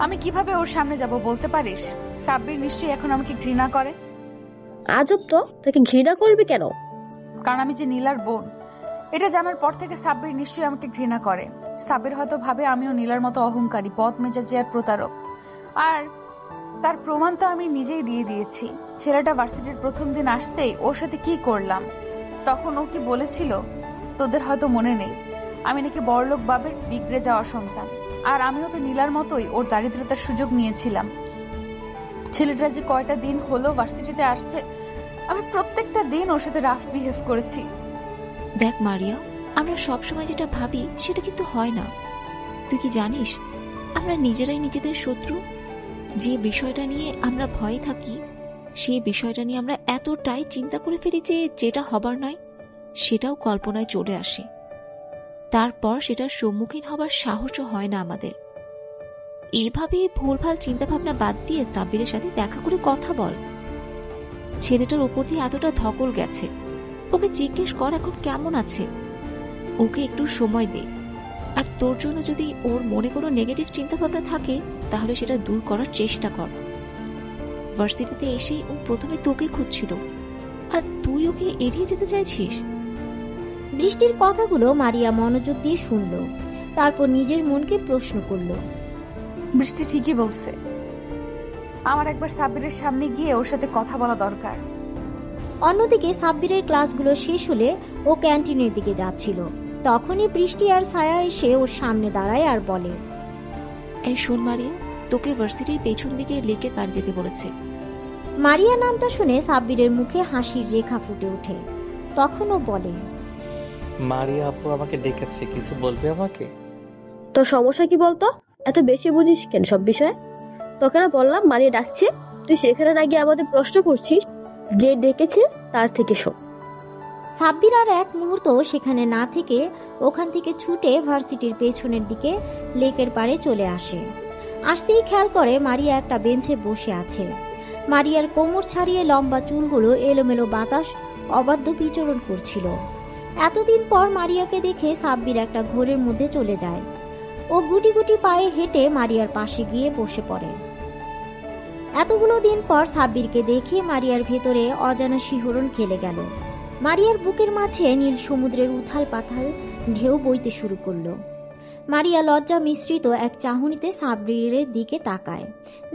আমি কিভাবে ওর সামনে যাব বলতে পারিস? সাব্বির নিশ্চয়ই এখন আমাকে ঘৃণা করে। আজব তো, তাকে ঘৃণা করবি কেন? কারণ আমি যে নীলার বোন, এটা জানার পর থেকে সাব্বির নিশ্চয়ই আমাকে ঘৃণা করে। সাব্বির হয়তো ভাবে আমিও নীলার মতো অহংকারী, বদমেজাজি আর প্রতারক। আর তার প্রমাণ তো আমি নিজেই দিয়ে দিয়েছি। ছেলেটা ভার্সিটির প্রথম দিন আসতেই ওর সাথে কি করলাম, তখন ও কি বলেছিল তোদের হয়তো মনে নেই, আমি নাকি বড়লোক বাবের বিগড়ে যাওয়া সন্তান। আর আমিও তো নীলার মতোই ওর দারিদ্রতার সুযোগ নিয়েছিলাম। ছেলেটা যে কয়টা দিন হলো ভার্সিটিতে আসছে, আমি প্রত্যেকটা দিন ওর সাথে রাফ বিহেভ করেছি। দেখ মারিয়া, আমরা সবসময় যেটা ভাবি সেটা কিন্তু হয় না। তুই কি জানিস, আমরা নিজেরাই নিজেদের শত্রু। যে বিষয়টা নিয়ে আমরা ভয়ে থাকি, সেই বিষয়টা নিয়ে আমরা এতটাই চিন্তা করে ফেলি যে যেটা হবার নয় সেটাও কল্পনায় চলে আসে। তারপর সেটার সম্মুখীন হবার সাহসও হয় না আমাদের। এইভাবে ভুলভাল চিন্তা ভাবনা বাদ দিয়ে সাব্বিরের সাথে দেখা করে কথা বল। ছেলেটার উপর দিয়ে এতটা ধকল গেছে, ওকে জিজ্ঞেস কর এখন কেমন আছে। ওকে একটু সময় দে। আর তোর জন্য যদি ওর মনে কোনো নেগেটিভ চিন্তা ভাবনা থাকে, তাহলে সেটা দূর করার চেষ্টা কর। ভার্সিটিতে এসেই ও প্রথমে তোকে খুঁজছিল, আর তুই ওকে এড়িয়ে যেতে চাইছিস। বৃষ্টির কথাগুলো মারিয়া মনোযোগ দিয়ে শুনল। তারপর নিজের মনকে প্রশ্ন করল, বৃষ্টি ঠিকই বলছে, আমার একবার সাব্বিরের সামনে গিয়ে ওর সাথে কথা বলা দরকার। অন্যদিকে সাব্বিরের ক্লাসগুলো শেষ হলে ও ক্যান্টিনের দিকে যাচ্ছিল। তখনই বৃষ্টি আর ছায়া এসে ওর সামনে দাঁড়ায় আর বলে, এই শোন মারিয়া, তোকে ভার্সিটির পেছন দিকে লেকের পাড়ে যেতে বলেছে। মারিয়া নামটা শুনে সাব্বিরের মুখে হাসির রেখা ফুটে ওঠে। তখন ও বলে, মারিয়া আপু আমাকে ডেকেছে, কিছু বলবে আমাকে? তোর সমস্যা কি বলতো? এত বেশি বুঝিস কেন সব বিষয়ে? তোকে না বললাম মারিয়া ডাকছে, তুই সেখানে না গিয়ে আমাদের প্রশ্ন করছিস। যে ডেকেছে তার থেকে শোন। সাব্বির আর এক মুহূর্ত সেখানে না থেকে ওখান থেকে ছুটে ভার্সিটির পেছনের দিকে লেকের পাড়ে চলে আসে। আসতেই খেয়াল করে মারিয়া একটা বেঞ্চে বসে আছে। মারিয়ার কোমর ছাড়িয়ে লম্বা চুলগুলো এলোমেলো বাতাস অবাধ্য বিচরণ করছিল। এতদিন পর মারিয়াকে দেখে সাব্বির একটা ঘোরের মধ্যে চলে যায়। ও গুটি গুটি পায়ে হেঁটে মারিয়ার পাশে গিয়ে বসে পড়ে। এতগুলো দিন পর সাব্বিরকে দেখে মারিয়ার ভেতরে অজানা শিহরণ খেলে গেল। মারিয়ার বুকের মাঝে নীল সমুদ্রের উথাল পাথাল ঢেউ বইতে শুরু করলো। মারিয়া লজ্জা মিশ্রিত এক চাহনিতে সাব্বিরের দিকে তাকায়।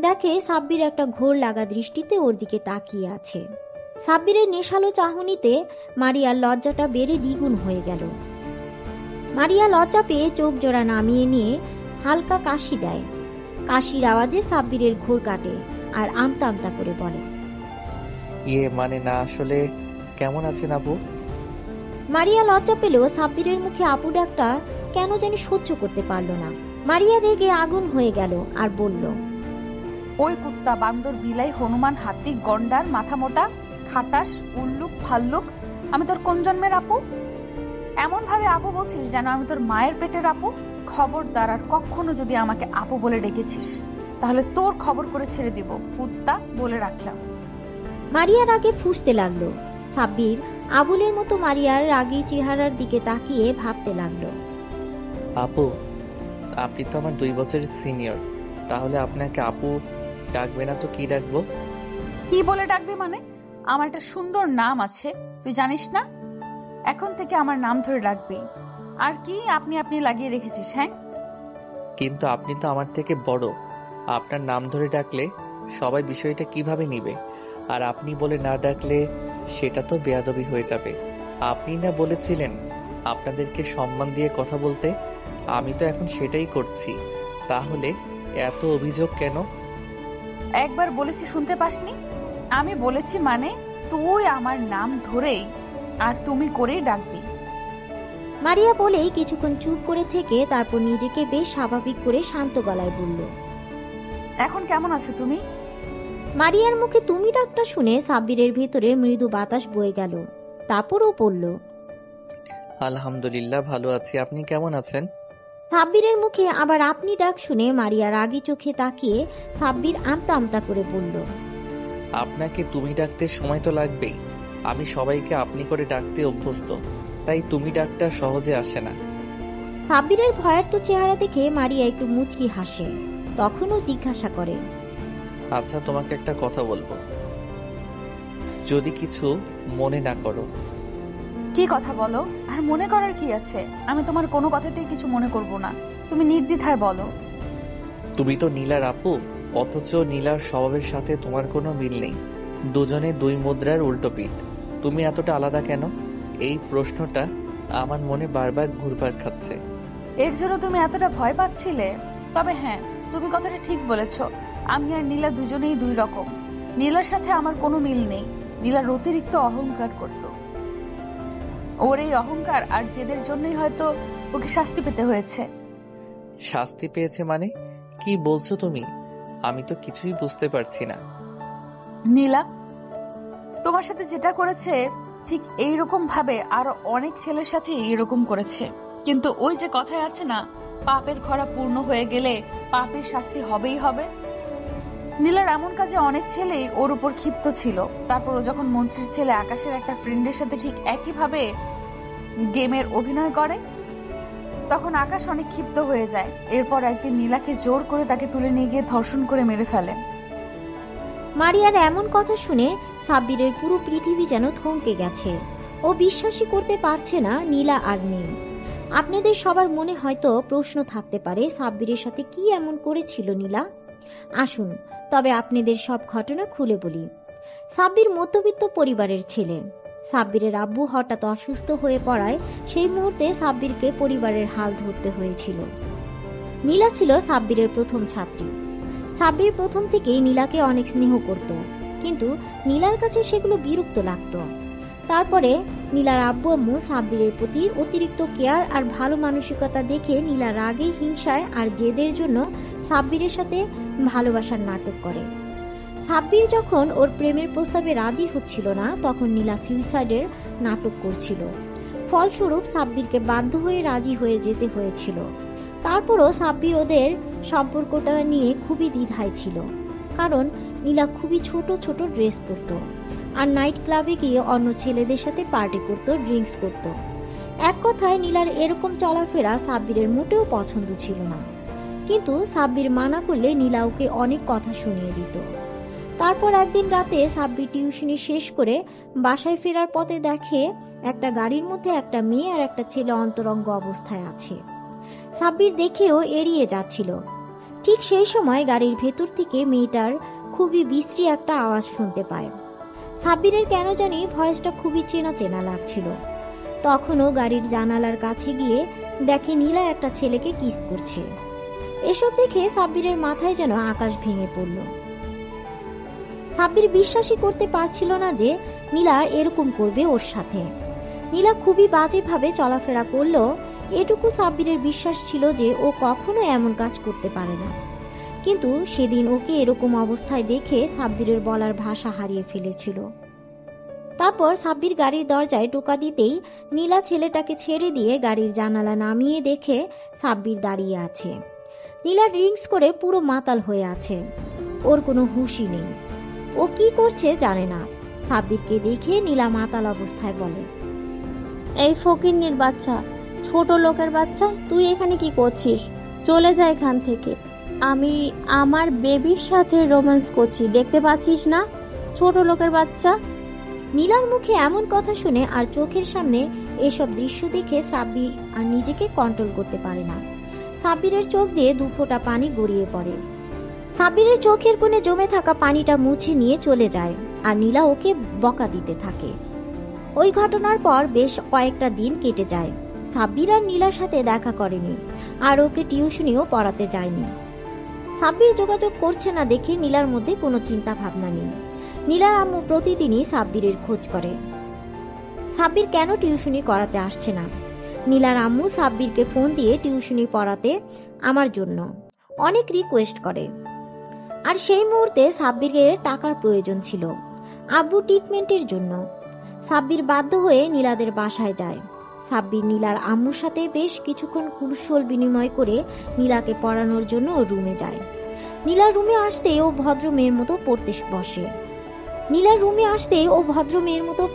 দেখে সাব্বির একটা ঘোর লাগা দৃষ্টিতে ওর দিকে তাকিয়ে আছে। সাব্বিরের নেশালো চাহনিতে মারিয়ার লজ্জাটা বেড়ে দ্বিগুণ হয়ে গেল। মারিয়া লজ্জা পেয়ে চোখ জোড়া নামিয়ে নিয়ে হালকা কাশি দেয়। কাশির আওয়াজে সাব্বিরের ঘোর কাটে আর আমতা আমতা করে বলে, মানে না, আসলে কেমন আছেন আপু? মারিয়া লজ্জা পেলেও সাব্বিরের মুখে আপু ডাকটা কেন জানি সহ্য করতে পারল না। মারিয়া রেগে আগুন হয়ে গেল আর বলল, ওই কুত্তা, বান্দর, বিলাই, হনুমান, হাতি, গন্ডার, মাথা মোটা, খাটাস, উল্লুক, ফাল্লুক, আমি তোর কোন জন্মের আপু? এমন ভাবে আপু বলছিস যেন আমি তোর মায়ের পেটের আপু। খবরদার, আর কখনো যদি আমাকে আপু বলে ডেকেছিস তাহলে তোর খবর করে ছেড়ে দিব, কুত্তা, বলে রাখলাম। মারিয়ার আগে ফুঁসতে লাগলো। সাব্বির আবুলের মতো মারিয়ার রাগী চেহারার দিকে তাকিয়ে ভাবতে লাগলো, আপু, আপনি তো আমার 2 বছরের সিনিয়র, তাহলে আপনাকে আপু ডাকবে না তো কি ডাকবো? কি বলে ডাকবি মানে? আমার একটা সুন্দর নাম আছে, তুই জানিস না? এখন থেকে আমার নাম ধরে ডাকবি। আর কি আপনি আপনি লাগিয়ে রেখেছিস? হ্যাঁ, কিন্তু আপনি তো আমার থেকে বড়, আপনার নাম ধরে ডাকলে সবাই বিষয়টা কিভাবে নিবে? আর আপনি বলে না ডাকলে সেটা তো বেয়াদবি হয়ে যাবে। আপনি না বলেছিলেন আপনাদেরকে সম্মান দিয়ে কথা বলতে, আমি তো এখন সেটাই করছি। তাহলে এত অভিযোগ কেন? একবার বলেছি শুনতে পাসনি? আমি বলেছি মানে তুই আমার নাম ধরেই আর তুমি করেই ডাকবি। মারিয়া বলেই কিছুক্ষণ চুপ করে থেকে তারপর নিজেকে বেশ স্বাভাবিক করে শান্ত গলায় বলল, এখন কেমন আছো তুমি? মারিয়ার মুখে তুমি ডাকটা শুনে সাব্বিরের ভেতরে মৃদু বাতাস বয়ে গেল। তারপরও বলল, আলহামদুলিল্লাহ ভালো আছি, আপনি কেমন আছেন? সাব্বিরের মুখে আবার আপনি ডাক শুনে মারিয়া রাগী চোখে তাকিয়ে সাব্বির আমতা আমতা করে বলল, আপনাকে তুমি ডাকতে সময় তো লাগবেই। আমি সবাইকে আপনি করে ডাকতে অভ্যস্ত, তাই তুমি ডাকটা সহজে আসে না। সাব্বিরের ভয়ার্ত চেহারা দেখে মারিয়া একটু মুচকি হাসে। তখনও জিজ্ঞাসা করে, আচ্ছা তোমাকে একটা কথা বলবো, যদি কিছু মনে না করো। কি কথা বলো? আর মনে করার কি আছে? আমি তোমার কোনো কথাতেই কিছু মনে করব না, তুমি নির্দ্বিধায় বলো। তুমি তো নীলার আপু, অথচ নীলার স্বভাবের সাথে তোমার কোনো মিল নেই। দুজনে দুই মুদ্রার উল্টো পিঠ। তুমি এতটা আলাদা কেন? এই প্রশ্নটা আমার মনে বারবার ঘুরপাক খাচ্ছে। এর জন্য তুমি এতটা ভয় পাচ্ছিলে? তবে হ্যাঁ, তুমি কথাটা ঠিক বলেছ। আমি আর নীলা দুজনেই দুই রকম। নীলার সাথে আমার কোনো মিল নেই। নীলার অতিরিক্ত অহংকার করত। ওর এই অহংকার আর জেদের জন্যই হয়তো ওকে শাস্তি পেতে হয়েছে। শাস্তি পেয়েছে মানে কি বলছো তুমি? আমি তো কিছুই বুঝতে পারছি না। নীলা তোমার সাথে যেটা করেছে ঠিক এইরকম ভাবে আরো অনেক ছেলের সাথে এইরকম করেছে। কিন্তু ওই যে কথায় আছে না, পাপের খরা পূর্ণ হয়ে গেলে পাপের শাস্তি হবেই হবে। নীলার এমন কাজে অনেক ছেলেই ওর উপর ক্ষিপ্ত ছিল। তারপর ও যখন মন্ত্রীর ছেলে আকাশের একটা ফ্রেন্ডের সাথে ঠিক একইভাবে গেমের অভিনয় করে, তখন আকাশ অনেক ক্ষিপ্ত হয়ে যায়। এরপর একদিন নীলাকে জোর করে তাকে তুলে নিয়ে গিয়ে ধর্ষণ করে মেরে ফেলে। মারিয়ার এমন কথা শুনে সাব্বিরের পুরো পৃথিবী যেন থমকে গেছে। ও বিশ্বাসই করতে পারছে না নীলা আর নেই। আপনাদের সবার মনে হয়তো প্রশ্ন থাকতে পারে, সাব্বিরের সাথে কি এমন করেছিল নীলা? আসুন তবে আপনাদের সব ঘটনা খুলে বলি। সাব্বির মধ্যবিত্ত পরিবারের ছেলে। সাব্বিরের আব্বু হঠাৎ অসুস্থ হয়ে পড়ায় সেই মুহূর্তে সাব্বিরকে পরিবারের হাল ধরতে হয়েছিল। নীলা ছিল সাব্বিরের প্রথম ছাত্রী। সাব্বির প্রথম থেকেই নীলাকে অনেক স্নেহ করত, কিন্তু নীলার কাছে সেগুলো বিরক্ত লাগতো। তারপরে নীলার আব্বু আম্মু সাব্বিরের প্রতি অতিরিক্ত কেয়ার আর ভালো মানসিকতা দেখে নীলা রাগে, হিংসায় আর জেদের জন্য সাব্বিরের সাথে ভালোবাসার নাটক করে। সাব্বির যখন ওর প্রেমের প্রস্তাবে রাজি হচ্ছিল না, তখন নীলা সুইসাইডের নাটক করছিল। ফলস্বরূপ সাব্বিরকে বাধ্য হয়ে রাজি হয়ে যেতে হয়েছিল। তারপরও সাব্বির ওদের সম্পর্কটা নিয়ে খুবই দ্বিধায় ছিল, কারণ নীলা খুবই ছোট ছোট ড্রেস পরত আর নাইট ক্লাবে গিয়ে অন্য ছেলেদের সাথে পার্টি করত, ড্রিঙ্কস করত। এক কথায় নীলার এরকম চলাফেরা সাব্বিরের মোটেও পছন্দ ছিল না। কিন্তু সাব্বির মানা করলে নীলা ওকে অনেক কথা শুনিয়ে দিত। তারপর একদিন রাতে সাব্বির টিউশনি শেষ করে বাসায় ফেরার পথে দেখে একটা গাড়ির মধ্যে একটা মেয়ে আর একটা ছেলে অন্তরঙ্গ অবস্থায় আছে। সাব্বির দেখেও এড়িয়ে যাচ্ছিল। ঠিক সেই সময় গাড়ির ভেতর থেকে মেয়েটার খুবই বিশ্রী একটা আওয়াজ শুনতে পায়। সাব্বিরের কেন জানি ভয়েসটা খুবই চেনা চেনা লাগছিল। তখনও গাড়ির জানালার কাছে গিয়ে দেখে নীলা একটা ছেলেকে কিস করছে। এসব দেখে সাব্বিরের মাথায় যেন আকাশ ভেঙে পড়ল। সাব্বির বিশ্বাসই করতে পারছিল না যে নীলা এরকম করবে ওর সাথে। নীলা খুবই বাজেভাবে চলাফেরা করলেও এটুকু সাব্বিরের বিশ্বাস ছিল যে ও কখনো এমন কাজ করতে পারে না। কিন্তু সেদিন ওকে এরকম অবস্থায় দেখে সাব্বিরের বলার ভাষা হারিয়ে ফেলেছিল। তারপর সাব্বির গাড়ির দরজায় টোকা দিতেই নীলা ছেলেটাকে ছেড়ে দিয়ে গাড়ির জানালা নামিয়ে দেখে সাব্বির দাঁড়িয়ে আছে। নীলা ড্রিঙ্কস করে পুরো মাতাল হয়ে আছে, ওর কোনো হুঁশই নেই। ও কি করছে জানে না। সাব্বিরকে দেখে নীলা মাতাল অবস্থায় বলে, এই ফকিন্নির বাচ্চা, ছোট লোকের বাচ্চা, তুই এখানে কি করছিস? চলে যা এখান থেকে। আমি আমার বেবির সাথে রোম্যান্স করছি, দেখতে পাচ্ছিস না? ছোট লোকের বাচ্চা। নীলার মুখে এমন কথা শুনে আর চোখের সামনে এসব দৃশ্য দেখে সাব্বির আর নিজেকে কন্ট্রোল করতে পারে না। সাব্বিরের চোখ দিয়ে দুফোঁটা পানি গড়িয়ে পড়ে। সাব্বিরের চোখের কোণে জমে থাকা পানিটা মুছে নিয়ে চলে যায় আর নীলা ওকে বকা দিতে থাকে। ওই ঘটনার পর বেশ কয়েকটা দিন কেটে যায়। সাব্বির আর নীলার সাথে দেখা করেনি আর ওকে টিউশনিও পড়াতে যায়নি। সাব্বির যোগাযোগ করছে না দেখে নীলার মধ্যে কোনো চিন্তা ভাবনা নেই। নীলার আম্মু প্রতিদিনই সাব্বিরের খোঁজ করে সাব্বির কেন টিউশনি করাতে আসছে না। নীলার আম্মু সাব্বিরকে ফোন দিয়ে টিউশনি পড়াতে আমার জন্য অনেক রিকোয়েস্ট করে। আর সেই মুহূর্তে সাব্বিরের টাকার প্রয়োজন ছিল আব্বু ট্রিটমেন্টের জন্য। সাব্বির বাধ্য হয়ে নীলাদের বাসায় যায়। সাব্বির নীলার আম্মুর সাথে বেশ কিছুক্ষণ কুশল বিনিময় করে নীলাকে পড়ানোর জন্য ও রুমে যায়। নীলার রুমে আসতেই ও ভদ্র মেয়ের মতো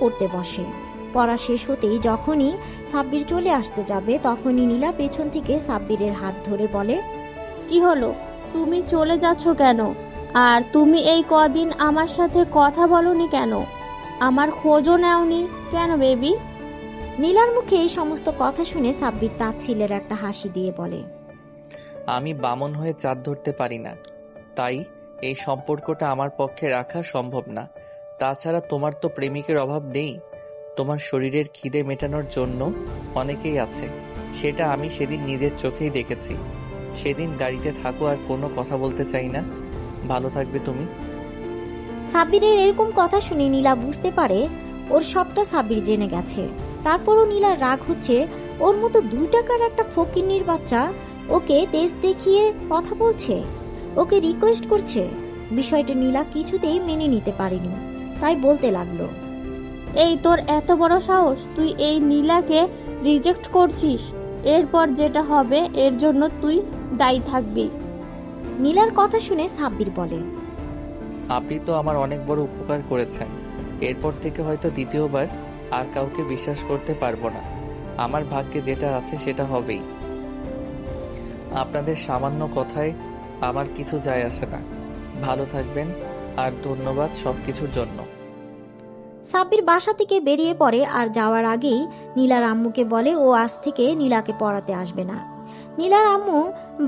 পড়তে বসে। পড়া শেষ হতেই যখনই সাব্বির চলে আসতে যাবে তখনই নীলা পেছন থেকে সাব্বিরের হাত ধরে বলে, কি হলো, তুমি চলে যাচ্ছ কেন? আর তুমি এই কদিন আমার সাথে কথা বলনি কেন? আমার খোঁজও নেওনি কেন বেবি? নীলার মুখে এই সমস্ত কথা শুনে সাব্বির তাচ্ছিলের একটা হাসি দিয়ে বলে, আমি বামন হয়ে চাঁদ ধরতে পারি না, তাই এই সম্পর্কটা আমার পক্ষে রাখা সম্ভব না। তাছাড়া তোমার তো প্রেমিকের অভাব নেই। তোমার শরীরের খিদে মেটানোর জন্য অনেকেই আছে, সেটা আমি সেদিন নিজের চোখেই দেখেছি। সেদিন গাড়িতে থাকো, আর কোনো কথা বলতে চাই না। ভালো থাকবে তুমি। সাব্বিরের এরকম কথা শুনে নীলা বুঝতে পারে ওর সবটা সাব্বির জেনে গেছে। তারপরও নীলার রাগ হচ্ছে, ওর মতো 2 টাকার একটা ফকিন্নির বাচ্চা ওকে তেজ দেখিয়ে কথা বলছে, ওকে রিকোয়েস্ট করছে। বিষয়টা নীলা কিছুতেই মেনে নিতে পারেনি, তাই বলতে লাগলো, এই তোর এত বড় সাহস, তুই এই নীলাকে রিজেক্ট করছিস? এরপর যেটা হবে এর জন্য তুই দায়ী থাকবি। নীলার কথা শুনে সাব্বির বলে, আপনি তো আমার অনেক বড় উপকার করেছেন। এরপর থেকে হয়তো দ্বিতীয়বার আর কাউকে বিশ্বাস করতে পারবো না। আমার ভাগ্যে যেটা আছে সেটা হবেই। আপনাদের সামান্য কথায় আমার কিছু যায় আসে না। ভালো থাকবেন, আর ধন্যবাদ সবকিছুর জন্য। সাব্বির বাসা থেকে বেরিয়ে পড়ে আর যাওয়ার আগেই নীলার আম্মুকে বলে ও আজ থেকে নীলাকে পড়াতে আসবে না। নীলার আম্মু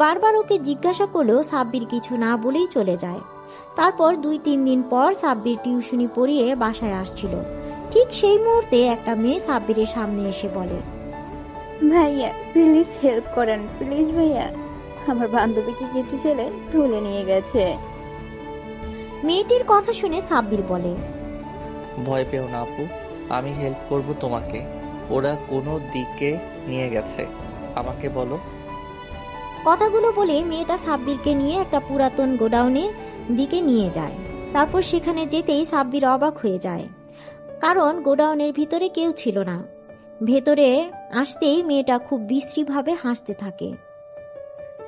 বারবার ওকে জিজ্ঞাসা করলেও সাব্বির কিছু না বলেই চলে যায়। তারপর 2-3 দিন পর সাব্বির টিউশনি পড়িয়ে বাসায় আসছিল। ঠিক সেই মুহূর্তে একটা মেয়ে সাব্বিরের সামনে এসে বলে, ভাইয়া প্লিজ হেল্প করেন, প্লিজ ভাইয়া, আমার বান্ধবীকে কিছু ছেলে তুলে নিয়ে গেছে। মেয়েটির কথা শুনে সাব্বির বলে, ভয় পেও না আপু, আমি হেল্প করব তোমাকে। ওরা কোনো দিকে নিয়ে গেছে, আমাকে বলো। কথাগুলো বলে মেয়েটা সাব্বিরকে নিয়ে একটা পুরাতন গোডাউনের দিকে নিয়ে যায়। তারপর সেখানে যেতেই সাব্বির অবাক হয়ে যায়, কারণ গোডাউনের ভিতরে কেউ ছিল না। ভেতরে আসতেই মেয়েটা খুব বিশ্রীভাবে হাসতে থাকে।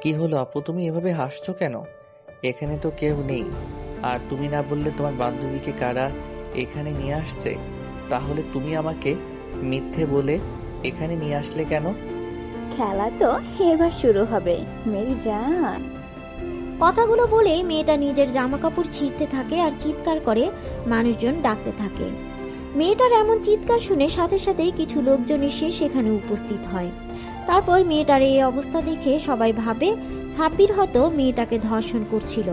কি হলো আপু, তুমি এভাবে হাসছো কেন? এখানে তো কেউ নেই। আর তুমি না বললে তোমার বান্ধবীকে কারা এখানে নিয়ে আসছে? তাহলে তুমি আমাকে মিথ্যে বলে এখানে নিয়ে আসলে কেন? খেলা তো এবার শুরু হবে মেরি জান। কথাগুলো বলে মেয়েটা নিজের জামা কাপড় ছিঁড়তে থাকে আর চিৎকার করে মানুষজন ডাকতে থাকে। মেয়েটার এমন চিৎকার শুনে সাথে সাথেই কিছু লোকজন এসে সেখানে উপস্থিত হয়। তারপর মেয়েটার এই অবস্থা দেখে সবাই ভাবে সাব্বির হয়তো মেয়েটাকে ধর্ষণ করছিল,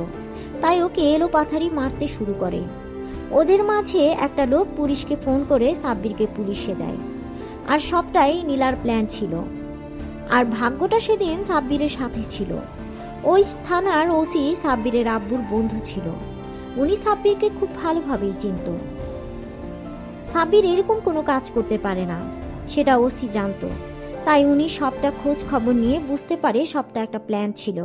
তাই ওকে এলোপাথারি মারতে শুরু করে। ওদের মাঝে একটা লোক পুলিশকে ফোন করে সাব্বিরকে পুলিশে দেয়। আর সবটাই নীলার প্ল্যান ছিল। আর ভাগ্যটা সেদিন সাব্বিরের সাথে ছিল। ওই থানার ওসি সাব্বিরের আব্বুর বন্ধু ছিল। উনি সাব্বিরকে খুব ভালোভাবেই চিনত। সাব্বির এরকম কোনো কাজ করতে পারে না, সেটা ওসি জানতো। তাই উনি সবটা খোঁজ খবর নিয়ে বুঝতে পারে সবটা একটা প্ল্যান ছিল।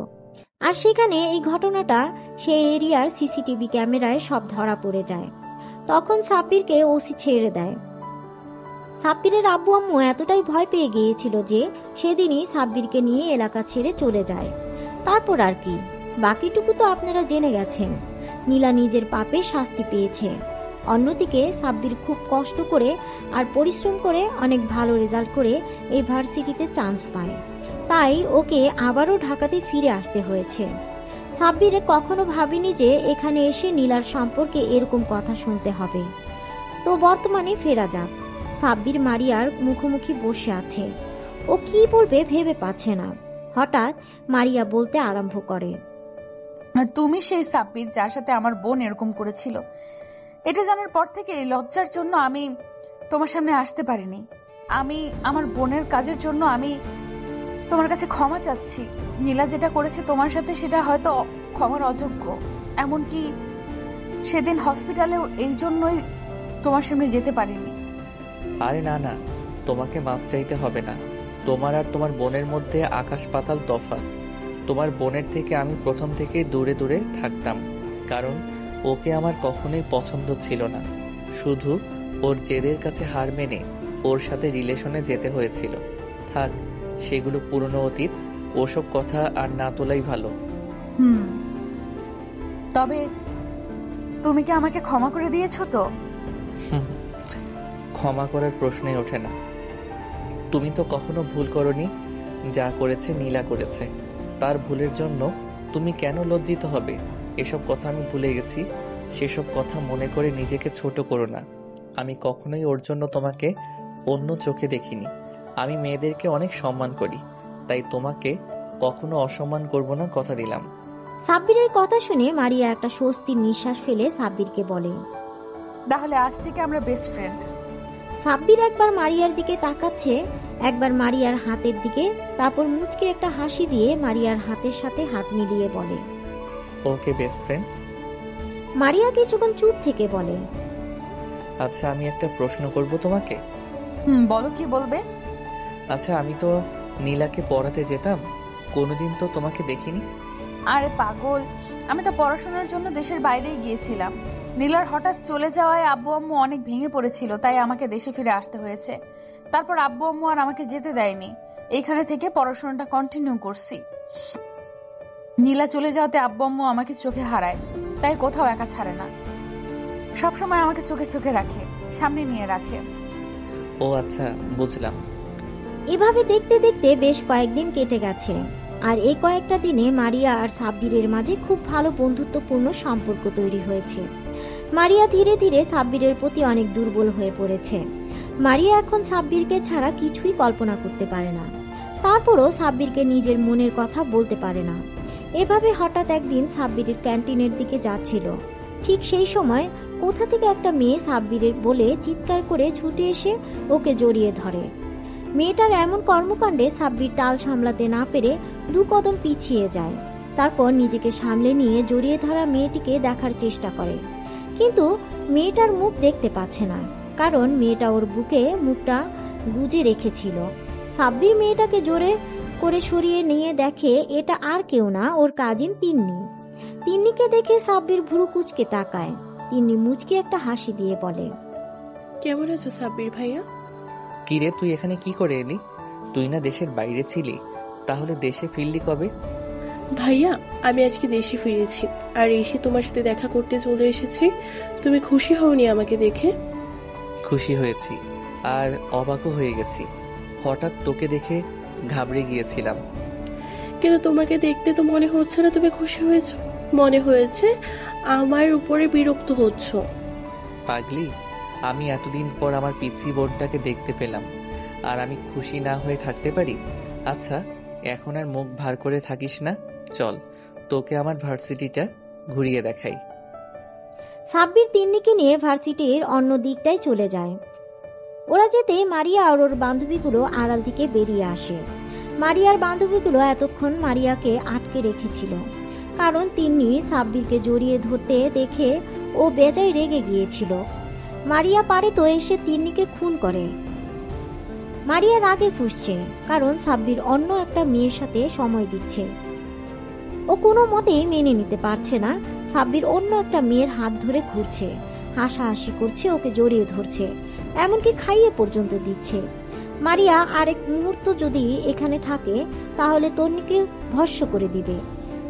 আর সেখানে এই ঘটনাটা সেই এরিয়ার সিসিটিভি ক্যামেরায় সব ধরা পড়ে যায়। তখন সাব্বিরকে ওসি ছেড়ে দেয়। সাব্বিরের আব্বু আম্মু এতটাই ভয় পেয়ে গিয়েছিল যে সেদিনই সাব্বিরকে নিয়ে এলাকা ছেড়ে চলে যায়। তারপর আর কি, বাকিটুকু তো আপনারা জেনে গেছেন। নীলা নিজের পাপে শাস্তি পেয়েছে। অন্যদিকে সাব্বির খুব কষ্ট করে আর পরিশ্রম করে অনেক ভালো রেজাল্ট করে এই ভার্সিটিতে চান্স পায়। তাই ওকে আবারও ঢাকাতে ফিরে আসতে হয়েছে। সাব্বির কখনো ভাবিনি যে এখানে এসে নীলার সম্পর্কে এরকম কথা শুনতে হবে। তো বর্তমানে ফেরা যাক। সাব্বির মারিয়ার মুখোমুখি বসে আছে। ও কি বলবে ভেবে পাচ্ছে না। হঠাৎ মারিয়া বলতে আরম্ভ করে, আর তুমি সেই সাব্বির যার সাথে আমার বোন এরকম করেছিল। এটা জানার পর থেকে লজ্জার জন্য আমি তোমার সামনে আসতে পারিনি। আমি আমার বোনের কাজের জন্য আমি তোমার কাছে ক্ষমা চাচ্ছি। নীলা যেটা করেছে তোমার সাথে সেটা হয়তো ক্ষমার অযোগ্য। এমনকি সেদিন হসপিটালেও এই জন্যই তোমার সামনে যেতে পারিনি। আরে না না, তোমাকে মাপ চাইতে হবে না। তোমার আর তোমার বোনের মধ্যে আকাশ পাতাল তফাৎ। তোমার বোনের থেকে আমি প্রথম থেকে দূরে দূরে থাকতাম, কারণ ওকে আমার কখনোই পছন্দ ছিল না। শুধু ওর জেদের কাছে হার মেনে ওর সাথে রিলেশনে যেতে হয়েছিল। থাক, সেগুলো পুরনো অতীত। ওসব কথা আর না তোলাই ভালো। তবে তুমি কি আমাকে ক্ষমা করে দিয়েছো তো? ক্ষমা করার প্রশ্নই ওঠে না। তুমি তো কখনো ভুল করনি। যা করেছে নীলা করেছে, তার ভুলের জন্য তুমি কেন লজ্জিত হবে? এসব কথা আমি ভুলে গেছি। সেসব কথা মনে করে নিজেকে ছোট করো না। আমি কখনোই ওর জন্য তোমাকে অন্য চোখে দেখিনি। আমি মেয়েদেরকে অনেক সম্মান করি, তাই তোমাকে কখনো অসম্মান করব না, কথা দিলাম। সাব্বিরের কথা শুনে মারিয়া একটা স্বস্তির নিঃশ্বাস ফেলে সাব্বিরকে বলে, তাহলে আজ থেকে আমরা বেস্ট ফ্রেন্ড। সাব্বির একবার মারিয়ার দিকে তাকাচ্ছে, একবার মারিয়ার হাতের দিকে, তারপর মুচকে একটা হাসি দিয়ে মারিয়ার হাতের সাথে হাত মিলিয়ে বলে, ওকে বেস্ট ফ্রেন্ডস। মারিয়া কিছুক্ষণ চুপ থেকে বলে, আচ্ছা আমি একটা প্রশ্ন করব তোমাকে। বলো, কি বলবে? আচ্ছা, আমি তো নীলাকে পড়াতে যেতাম, কোনোদিন তো তোমাকে দেখিনি। আরে পাগল, আমি তো পড়াশোনার জন্য দেশের বাইরেই গিয়েছিলাম। নীলার হঠাৎ চলে যাওয়ায় আব্বু আম্মু অনেক ভেঙে পড়েছিল, তাই আমাকে দেশে ফিরে আসতে হয়েছে। তারপর আব্বু আম্মু আর আমাকে যেতে দেয়নি। এইখানে থেকে পড়াশোনাটা কন্টিনিউ করছি। নীলা চলে যাওয়াতে আব্বু আম্মু আমাকে চোখে হারায়, তাই কোথাও একা ছাড়ে না। সবসময় আমাকে চোখে চোখে রাখে, সামনে নিয়ে রাখে। ও আচ্ছা, বুঝলাম। এভাবে দেখতে দেখতে বেশ কয়েকদিন কেটে গেছে। আর এই কয়েকটা দিনে মারিয়া আর সাব্বিরের মাঝে খুব ভালো বন্ধুত্বপূর্ণ সম্পর্ক তৈরি হয়েছে। মারিয়া ধীরে ধীরে সাব্বিরের প্রতি অনেক দুর্বল হয়ে পড়েছে। মারিয়া এখন সাব্বিরকে ছাড়া কিছুই কল্পনা করতে পারে না। তারপরও সাব্বিরকে নিজের মনের কথা বলতে পারে না। এভাবে হঠাৎ একদিন সাব্বিরের ক্যান্টিনের দিকে যাচ্ছিল। ঠিক সেই সময় কোথা থেকে একটা মেয়ে সাব্বিরের বলে চিৎকার করে ছুটে এসে ওকে জড়িয়ে ধরে। মেয়েটার এমন কর্মকাণ্ডে সাব্বির তাল সামলাতে না পেরে 2 কদম পিছিয়ে যায়। তারপর নিজেকে সামলে নিয়ে জড়িয়ে ধরা মেয়েটিকে দেখার চেষ্টা করে, কিন্তু মেয়েটার মুখ দেখতে পাচ্ছে না, কারণ মেয়েটা ওর বুকে মুখটা গুজে রেখেছিল। সাব্বির মেয়েটাকে জোরে করে সরিয়ে নিয়ে দেখে এটা আর কেউ না, ওর কাজিন তিন্নি। তিন্নিকে দেখে সাব্বির ভুরু কুচকে তাকায়। তিন্নি মুচকে একটা হাসি দিয়ে বলে, কেমন আছো সাব্বির ভাইয়া? কিরে, তুই এখানে কি করে এলি? তুই না দেশের বাইরে ছিলি, তাহলে দেশে ফিরলি কবে? ভাইয়া, আমি আজকে দেশে ফিরেছি, আর এসে তোমার সাথে দেখা করতে চলে এসেছি। তুমি খুশি হওনি আমাকে দেখে? খুশি হয়েছি, আর অবাকও হয়ে গেছি। হঠাৎ তোকে দেখে ঘাবড়ে গিয়েছিলাম। কিন্তু তোমাকে দেখতে তো মনে হচ্ছে না তুমি খুশি হয়েছো। মনে হয়েছে আমার উপরে বিরক্ত হচ্ছ। পাগলি, আমি এতদিন পর আমার পিচ্চি বোনটাকে দেখতে পেলাম, আর আমি খুশি না হয়ে থাকতে পারি? আচ্ছা, এখন আর মুখ ভার করে থাকিস না, চল তোকে আমার ভার্সিটিটা ঘুরিয়ে দেখাই। সাব্বির তিন্নিকে নিয়ে ভার্সিটির অন্য দিকটায় চলে যায়। ওরা যেতে মারিয়া আর ওর বান্ধবীগুলো আড়াল থেকে বেরিয়ে আসে। মারিয়ার বান্ধবীগুলো এতক্ষণ মারিয়াকে আটকে রেখেছিল, কারণ তিন্নি সাব্বিরকে জড়িয়ে ধরতে দেখে ও বেজায় রেগে গিয়েছিল। মারিয়া পারে তো এসে তিন্নিকে খুন করে। মারিয়া রাগে ফুঁসছে, কারণ সাব্বির অন্য একটা মেয়ের সাথে সময় দিচ্ছে। ও কোনো মতেই মেনে নিতে পারছে না সাব্বির অন্য একটা মেয়ের হাত ধরে ঘুরছে, হাসাহাসি করছে, ওকে জড়িয়ে ধরছে, এমনকি খাইয়ে পর্যন্ত দিচ্ছে। মারিয়া আরেক মুহূর্ত যদি এখানে থাকে তাহলে তন্নিকে ভস্ম করে দিবে।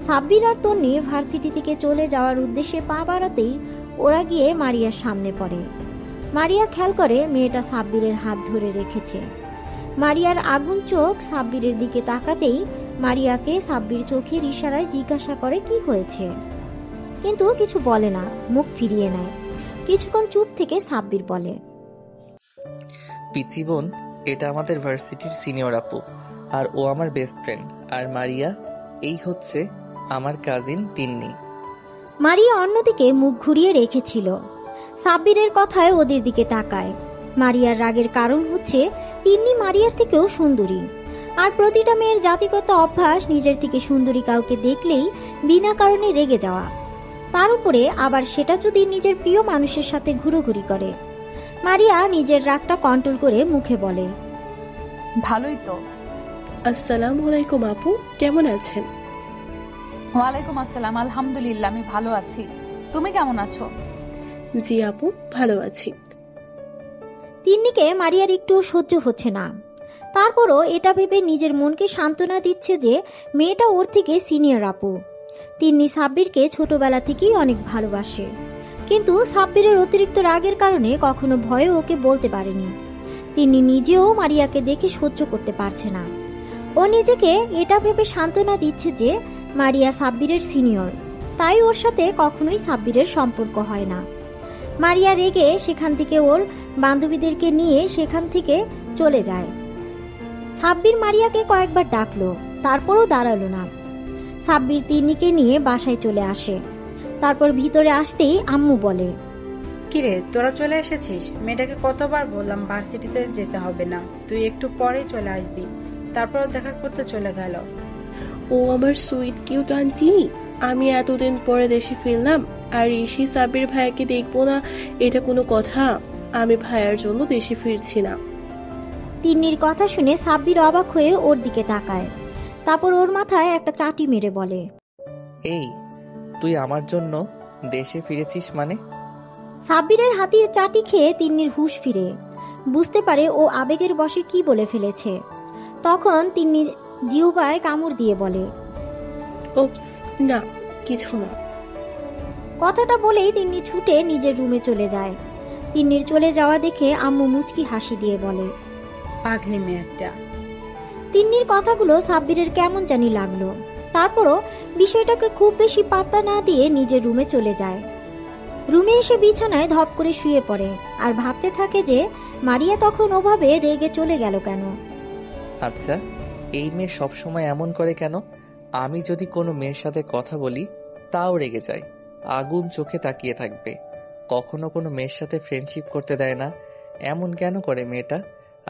সাব্বির আর তন্নি ভার্সিটি থেকে চলে যাওয়ার উদ্দেশ্যে পা বাড়াতেই ওরা গিয়ে মারিয়ার সামনে পড়ে। মারিয়া খেয়াল করে মেয়েটা সাব্বিরের হাত ধরে রেখেছে। মারিয়ার আগুন চোখ সাব্বিরের দিকে তাকাতেই মারিয়াকে সাব্বির চোখের ইশারায় জিজ্ঞাসা করে কি হয়েছে, কিন্তু কিছু বলে না, মুখ ফিরিয়ে নেয়। কিছুক্ষণ চুপ থেকে সাব্বির বলে, পিচি বোন, এটা আমাদের ভার্সিটির সিনিয়র আপু, আর ও আমার বেস্ট ফ্রেন্ড। আর মারিয়া, এই হচ্ছে আমার কাজিন তিন্নি। মারিয়া অন্যদিকে মুখ ঘুরিয়ে রেখেছিল। সাব্বিরের কথায় ওদের দিকে তাকায়। মারিয়ার রাগের কারণ হচ্ছে তিন্নি মারিয়ার থেকেও সুন্দরী, আর প্রতিটা মেয়ের জাতিগত অভ্যাস নিজের থেকে সুন্দরী কাউকে দেখলেই বিনা কারণে রেগে যাওয়া, তার উপরে আবার সেটা যদি নিজের প্রিয় মানুষের সাথে ঘুরোঘুরি করে। মারিয়া নিজের রাগটা কন্ট্রোল করে মুখে বলে, ভালোই তো। আসসালামু আলাইকুম আপু, কেমন আছেন? ওয়ালাইকুম আসসালাম, আলহামদুলিল্লাহ আমি ভালো আছি। তুমি কেমন আছো? জি আপু, ভালো আছি। তিন্নিকে মারিয়ার একটু সহ্য হচ্ছে না, তারপরও এটা ভেবে নিজের মনকে সান্ত্বনা দিচ্ছে যে মেয়েটা ওর থেকে সিনিয়র আপু। তিন্নি সাব্বিরকে ছোটবেলা থেকেই অনেক ভালোবাসে, কিন্তু সাব্বিরের অতিরিক্ত রাগের কারণে কখনো ভয়ে ওকে বলতে পারেনি। তিন্নি নিজেও মারিয়াকে দেখে সহ্য করতে পারছে না। ও নিজেকে এটা ভেবে সান্ত্বনা দিচ্ছে যে মারিয়া সাব্বিরের সিনিয়র, তাই ওর সাথে কখনোই সাব্বিরের সম্পর্ক হয় না। মারিয়া রেগে সেখান থেকে ওর বান্ধবীদেরকে নিয়ে সেখান থেকে চলে যায়। সাব্বির মারিয়াকে কয়েকবার ডাকলো, তারপরও দাঁড়ালো না। সাব্বির তিন্নিকে নিয়ে বাসায় চলে আসে। তারপর ভিতরে আসতেই আম্মু বলে, কিরে তোরা চলে এসেছিস? মেয়েটাকে কতবার বললাম ভার্সিটিতে যেতে হবে না, তুই একটু পরেই চলে আসবি, তারপর দেখা করতে চলে গেল। ও আমার সুইট কিউট আন্টি, আমি এতদিন পরে দেশে ফিরলাম আর এসে সাব্বির ভাইয়াকে দেখবো না, এটা কোনো কথা? আমি ভাইয়ার জন্য দেশে ফিরছি না। তিন্নির কথা শুনে সাব্বির অবাক হয়ে ওর দিকে তাকায়। তারপর ওর মাথায় একটা চাটি মেরে বলে, এই তুই আমার জন্য দেশে ফিরেছিস মানে? সাব্বিরের হাতির চাটি খেয়ে তিন্নির হুঁশ ফিরে, বুঝতে পারে ও আবেগের বশে কি বলে ফেলেছে। তখন তিন্নি জিহ্বায় কামড় দিয়ে বলে, ওপস, না কিছু না। কথাটা বলেই তিন্নি ছুটে নিজের রুমে চলে যায়। তিন্নির চলে যাওয়া দেখে আম্মু মুচকি হাসি দিয়ে বলে, পাগলি মেয়েটা। তিন্নির কথাগুলো সাব্বিরের কেমন জানি লাগলো। তারপরও বিষয়টাকে খুব বেশি পাত্তা না দিয়ে নিজের রুমে চলে যায়। রুমে এসে বিছানায় ধপ করে শুয়ে পড়ে আর ভাবতে থাকে যে মারিয়া তখন ওভাবে রেগে চলে গেল কেন। আচ্ছা, এই মেয়ে সবসময় এমন করে কেন? আমি যদি কোনো মেয়ের সাথে কথা বলি তাও রেগে যায়, আগুন চোখে তাকিয়ে থাকবে, কখনো কোনো মেয়ের সাথে ফ্রেন্ডশিপ করতে দেয় না। এমন কেন করে মেয়েটা?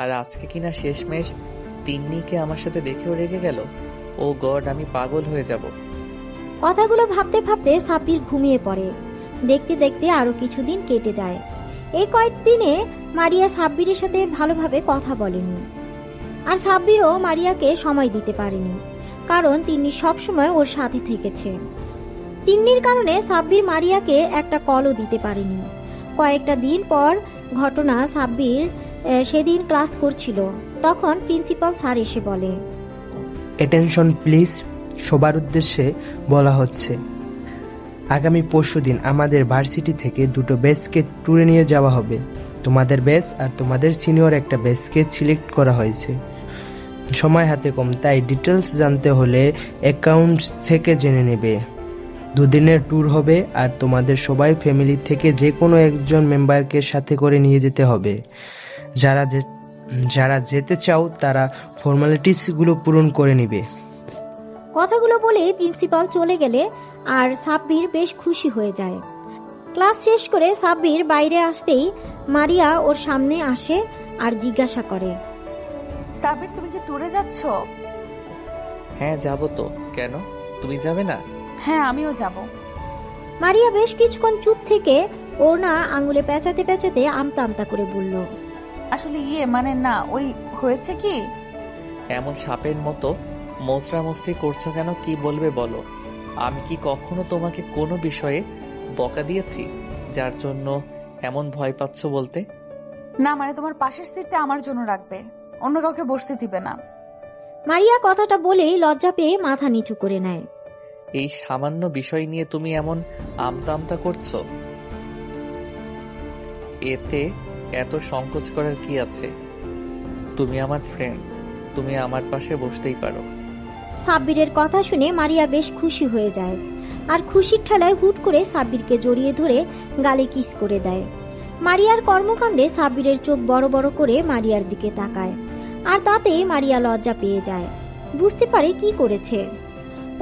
আর আজকে কিনা শেষমেশ তিন্নিকে আমার সাথে দেখেও রেগে গেল। ও গড, আমি পাগল হয়ে যাব। কথাগুলো ভাবতে ভাবতে সাব্বির ঘুমিয়ে পড়ে। দেখতে দেখতে আরো কিছুদিন কেটে যায়। এই কয়েকদিনে মারিয়া সাব্বিরের সাথে ভালোভাবে কথা বলেনি, আর সাব্বিরও মারিয়াকে সময় দিতে পারেনি, কারণ তিন্নি সবসময় ওর সাথে থেকেছে। তিন্নির কারণে সাব্বির মারিয়াকে একটা কলও দিতে পারেনি। কয়েকটা দিন পর ঘটনা, সাব্বির সেদিন ক্লাস করছিল, তখন প্রিন্সিপাল স্যার এসে বলে, অ্যাটেনশন প্লিজ, সবার উদ্দেশ্যে বলা হচ্ছে আগামী পরশুদিন আমাদের ভার্সিটি থেকে দুটো ব্যাচকে ট্যুরে নিয়ে যাওয়া হবে। তোমাদের ব্যাচ আর তোমাদের সিনিয়র একটা ব্যাচকে সিলেক্ট করা হয়েছে। সময় হাতে কম, তাই ডিটেলস জানতে হলে অ্যাকাউন্টস থেকে জেনে নেবে। দুদিনের ট্যুর হবে আর তোমাদের সবাই ফ্যামিলি থেকে যে কোনো একজন মেম্বারকে সাথে করে নিয়ে যেতে হবে। যারা যেতে চাও তারা ফর্মালিটিসগুলো পূরণ করে নিবে। কথাগুলো বলে প্রিন্সিপাল চলে গেলে আর সাব্বির বেশ খুশি হয়ে যায়। ক্লাস শেষ করে সাব্বির বাইরে আসতেই মারিয়া ওর সামনে আসে আর জিজ্ঞাসা করে, সাব্বির তুমি কি ট্যুরে যাচ্ছ? হ্যাঁ যাব তো, কেন তুমি যাবে না? হ্যাঁ আমিও যাব। মারিয়া বেশ কিছুক্ষণ চুপ থেকে ওর না আঙুলে পেঁচাতে পেঁচাতে আমতা আমতা করে বলল, আসলে মানে না, ওই হয়েছে কি। এমন সাপের মতো মোচড়া মোচড়ি করছো কেন? কি বলবে বলো? আমি কি কখনো তোমাকে কোনো বিষয়ে বকা দিয়েছি যার জন্য এমন ভয় পাচ্ছ বলতে? না মানে তোমার পাশের সিটটা আমার জন্য রাখবে, অন্য কাউকে বসতে দিবে না। মারিয়া কথাটা বলেই লজ্জা পেয়ে মাথা নিচু করে নেয়। এই সামান্য বিষয় নিয়ে তুমি এমন আমতা আমতা করছো, এতে এত সংকোচ করার কি আছে? তুমি আমার ফ্রেন্ড, তুমি আমার পাশে বসতেই পারো। সাব্বিরের কথা শুনে মারিয়া বেশ খুশি হয়ে যায় আর খুশির ঠেলায় হুট করে সাব্বিরকে জড়িয়ে ধরে গালে কিস করে দেয়। মারিয়ার কর্মকাণ্ডে সাব্বিরের চোখ বড় বড় করে মারিয়ার দিকে তাকায় আর তাতে মারিয়া লজ্জা পেয়ে যায়, বুঝতে পারে কি করেছে।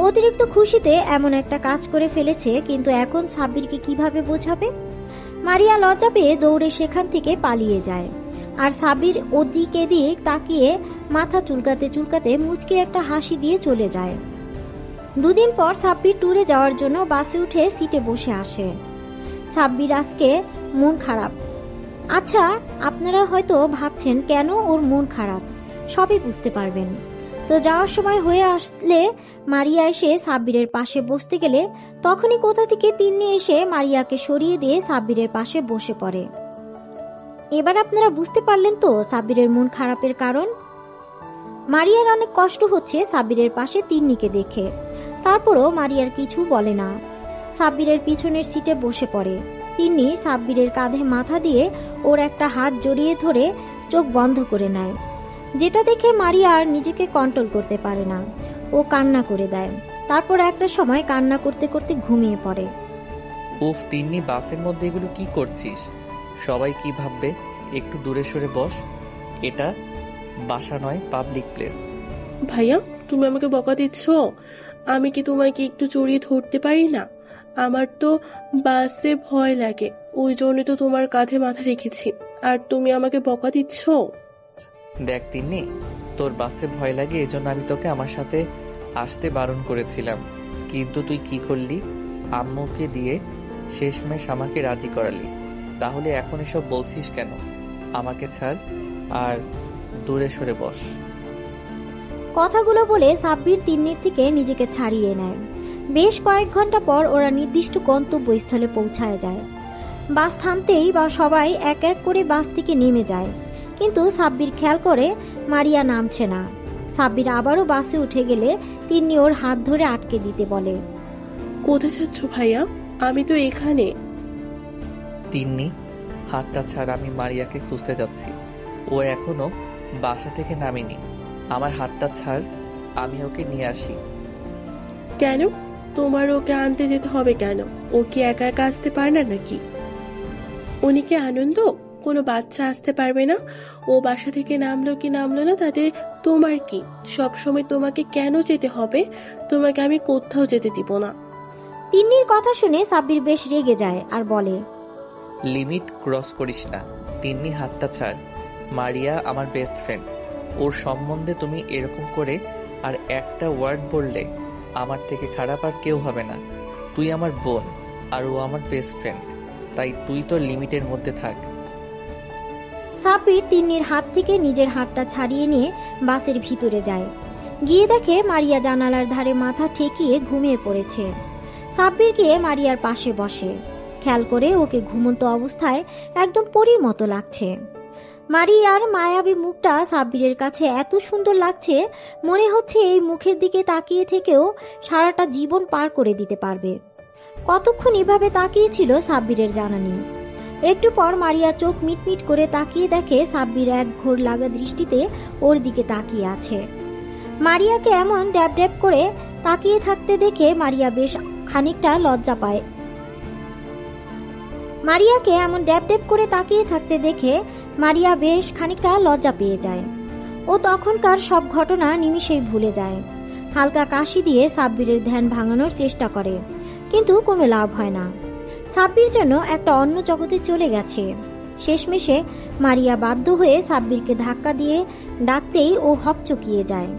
অতিরিক্ত খুশিতে এমন একটা কাজ করে ফেলেছে, কিন্তু এখন সাব্বিরকে কিভাবে বোঝাবে। মারিয়া লজ্জা পেয়ে দৌড়ে সেখান থেকে পালিয়ে যায় আর সাব্বির ওদিক এদিক তাকিয়ে মাথা চুলকাতে চুলকাতে মুচকে একটা হাসি দিয়ে চলে যায়। দুদিন পর সাব্বির ট্যুরে যাওয়ার জন্য বাসে উঠে সিটে বসে আসে। সাব্বির আজকে মন খারাপ। আচ্ছা, আপনারা হয়তো ভাবছেন কেন ওর মন খারাপ, সবই বুঝতে পারবেন। তো যাওয়ার সময় হয়ে আসলে মারিয়া এসে সাব্বিরের পাশে বসতে গেলে তখনই কোথা থেকে তিন্নি এসে মারিয়াকে সরিয়ে দিয়ে সাব্বিরের পাশে বসে পড়ে। এবার আপনারা বুঝতে পারলেন তো সাব্বিরের মন খারাপের কারণ। মারিয়ার অনেক কষ্ট হচ্ছে সাব্বিরের পাশে তিন্নিকে দেখে, তারপরও মারিয়ার কিছু বলে না। সাব্বিরের পিছনের সিটে বসে পড়ে। তিন্নি সাব্বিরের কাঁধে মাথা দিয়ে ওর একটা হাত জড়িয়ে ধরে চোখ বন্ধ করে নেয়, যেটা দেখে মারিয়া আর নিজেকে কন্ট্রোল করতে পারে না। ও কান্না করে দেয়। তারপর একটা সময় কান্না করতে করতে ঘুমিয়ে পড়ে। উফ তিন্নি, বাসের মধ্যে এগুলো কি করছিস? সবাই কি ভাববে? একটু দূরে সরে বস, এটা বাসা নয়, পাবলিক প্লেস। ভাইয়া, তুমি আমাকে বকা দিচ্ছ? আমি কি তোমাকে একটু জড়িয়ে ধরতে পারি না? আমার তো বাসে ভয় লাগে, ওই জন্য তো তোমার কাঁধে মাথা রেখেছি, আর তুমি আমাকে বকা দিচ্ছ। দেখ তিন্নি, তোর বাসে ভয় লাগে এজন্য আমি তোকে আমার সাথে আসতে বারণ করেছিলাম, কিন্তু তুই কি করলি? আম্মুকে দিয়ে শেষমেশ আমাকে রাজি করালি। তাহলে এখন এসব বলছিস কেন? আমাকে ছাড় আর দূরে সরে বস। কথাগুলো বলে সাব্বির তিন্নির থেকে নিজেকে ছাড়িয়ে নেয়। বেশ কয়েক ঘন্টা পর ওরা নির্দিষ্ট গন্তব্যস্থলে পৌঁছায় যায়। বাস থামতেই বা সবাই এক এক করে বাস থেকে নেমে যায়, কিন্তু সাব্বির খেয়াল করে মারিয়া নামছে না। সাব্বির আবারও বাসে উঠে গেলে তিন্নি ওর হাত ধরে আটকে দিতে বলে। কোথায় যাচ্ছ ভাইয়া? আমি তো এখানে। তিন্নি, হাতটা ছাড়, আমি মারিয়াকে খুঁজতে যাচ্ছি। ও এখনো বাসা থেকে নামেনি। আমার হাতটা ছাড়, আমি ওকে নিয়ে আসি। কেন? তোমার ওকে আনতে যেতে হবে কেন? ও কি একা একা আসতে পারে না নাকি? উনি কি আনন্দ? কোনো বাচ্চা আসতে পারবে না? ও বাসা থেকে নামলো কি নামলো না তাতে তোমার কি? সব সময় তোমাকে কেন যেতে হবে? তোমাকে আমি কোথাও যেতে দিব না। তিন্নির কথা শুনে সাব্বির বেশ রেগে যায় আর বলে, লিমিট ক্রস করিস না। তিন্নি, হাতটা ছাড়। মারিয়া আমার বেস্ট ফ্রেন্ড, ওর সম্বন্ধে তুমি এরকম করে আর একটা ওয়ার্ড বললে আমার থেকে খারাপ আর কেউ হবে না। তুই আমার বোন আর ও আমার বেস্ট ফ্রেন্ড, তাই তুই তো লিমিটের মধ্যে থাক। সাব্বির তিন্নির হাত থেকে নিজের হাতটা ছাড়িয়ে নিয়ে বাসের ভিতরে যায়। গিয়ে দেখে মারিয়া জানালার ধারে মাথা ঠেকিয়ে ঘুমিয়ে পড়েছে। সাব্বির গিয়ে মারিয়ার পাশে বসে। খেয়াল করে ওকে ঘুমন্ত অবস্থায় একদম পরীর মতো লাগছে। মারিয়ার মায়াবী মুখটা সাব্বিরের কাছে এত সুন্দর লাগছে, মনে হচ্ছে এই মুখের দিকে তাকিয়ে থেকেও সারাটা জীবন পার করে দিতে পারবে। কতক্ষণ এভাবে তাকিয়েছিল সাব্বিরের জানা নেই। একটু পর মারিয়া চোখ মিটমিট করে তাকিয়ে দেখে সাব্বির এক ঘোর লাগা দৃষ্টিতে ওর দিকে তাকিয়ে আছে। মারিয়াকে এমন ড্যাব ড্যাব করে তাকিয়ে থাকতে দেখে মারিয়া বেশ খানিকটা লজ্জা পায়। মারিয়াকে এমন ড্যাব ড্যাব করে তাকিয়ে থাকতে দেখে মারিয়া বেশ খানিকটা লজ্জা পেয়ে যায়। ও তখনকার সব ঘটনা নিমিষেই ভুলে যায়। হালকা কাশি দিয়ে সাব্বিরের ধ্যান ভাঙানোর চেষ্টা করে, কিন্তু কোনো লাভ হয় না। সাব্বির যেন একটা অন্য জগতে চলে গেছে। শেষমেশে মারিয়া বাধ্য হয়ে সাব্বিরকে ধাক্কা দিয়ে ডাকতেই ও হকচকিয়ে যায়।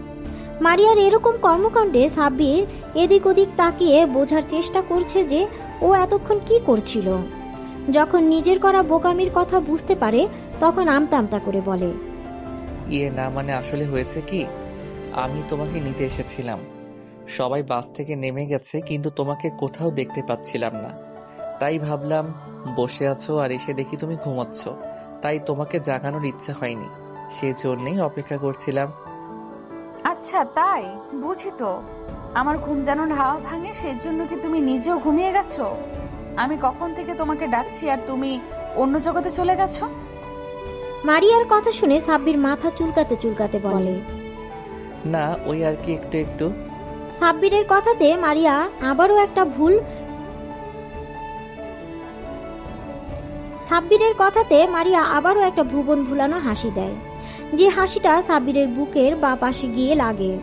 মারিয়ার এরকম কর্মকাণ্ডে সাব্বির এদিক ওদিক তাকিয়ে বোঝার চেষ্টা করছে যে ও এতক্ষণ কি করছিল। যখন নিজের করা বোকামির কথা বুঝতে পারে তখন আমতা আমতা করে বলে, ইয়ে না, মানে আসলে হয়েছে কি, আমি তোমাকে নিতে এসেছিলাম। সবাই বাস থেকে নেমে গেছে, কিন্তু তোমাকে কোথাও দেখতে পাচ্ছিলাম না। তাই ভাবলাম বসে আছো আর এসে দেখি তুমি ঘুমাচ্ছ, তাই তোমাকে জাগানোর ইচ্ছা হয়নি, সেজন্যই অপেক্ষা করছিলাম। আচ্ছা তাই বুঝি। তো আমার ঘুম যেন হাওয়া ভাঙে, সেজন্য কি তুমি নিজেও ঘুমিয়ে গেছো? আমি কখন থেকে তোমাকে ডাকছি আর তুমি অন্য জগতে চলে গেছো? মারিয়ার কথা শুনে সাব্বির মাথা চুলকাতে চুলকাতে বলে, না, ওই আর কি একটু একটু। সাব্বিরের কথাতে মারিয়া আবারও একটা ভুবন ভুলানো হাসি দেয়, যে হাসিটা সাব্বিরের বুকের বা পাশে গিয়ে লাগে।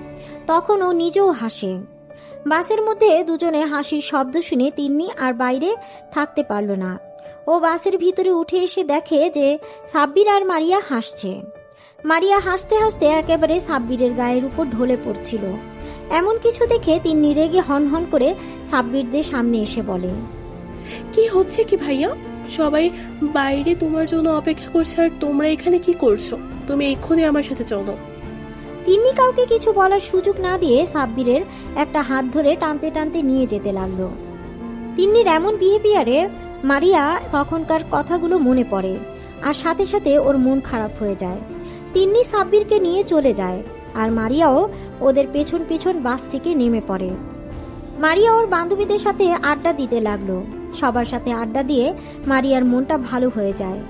তখন ও নিজেও হাসে। বাসের মধ্যে দুজনে হাসির শব্দ শুনে তিন্নি আর বাইরে থাকতে পারল না। ও বাসের ভিতরে উঠে এসে দেখে যে সাব্বির আর মারিয়া হাসছে। মারিয়া হাসতে হাসতে একেবারে সাব্বিরের গায়ের উপর ঢলে পড়ছিল। এমন কিছু দেখে তিন্নি রেগে হনহন করে সাব্বিরদের সামনে এসে বলে, কি হচ্ছে কি ভাইয়া? সবাই বাইরে তোমার জন্য অপেক্ষা করছে আর তোমরা এখানে কি করছো? তুমি এক্ষুনি আমার সাথে চলো। তিন্নি কাউকে কিছু বলার সুযোগ না দিয়ে সাব্বিরের একটা হাত ধরে টানতে টানতে নিয়ে যেতে লাগলো। তিন্নির এমন বিহেভিয়ারে মারিয়া তখনকার কথাগুলো মনে পড়ে আর সাথে সাথে ওর মন খারাপ হয়ে যায়। তিন্নি সাব্বিরকে নিয়ে চলে যায় আর মারিয়াও ওদের পেছন পেছন বাস থেকে নেমে পড়ে। মারিয়া ওর বান্ধবীদের সাথে আড্ডা দিতে লাগলো। সবার সাথে আড্ডা দিয়ে মারিয়ার মনটা ভালো হয়ে যায়।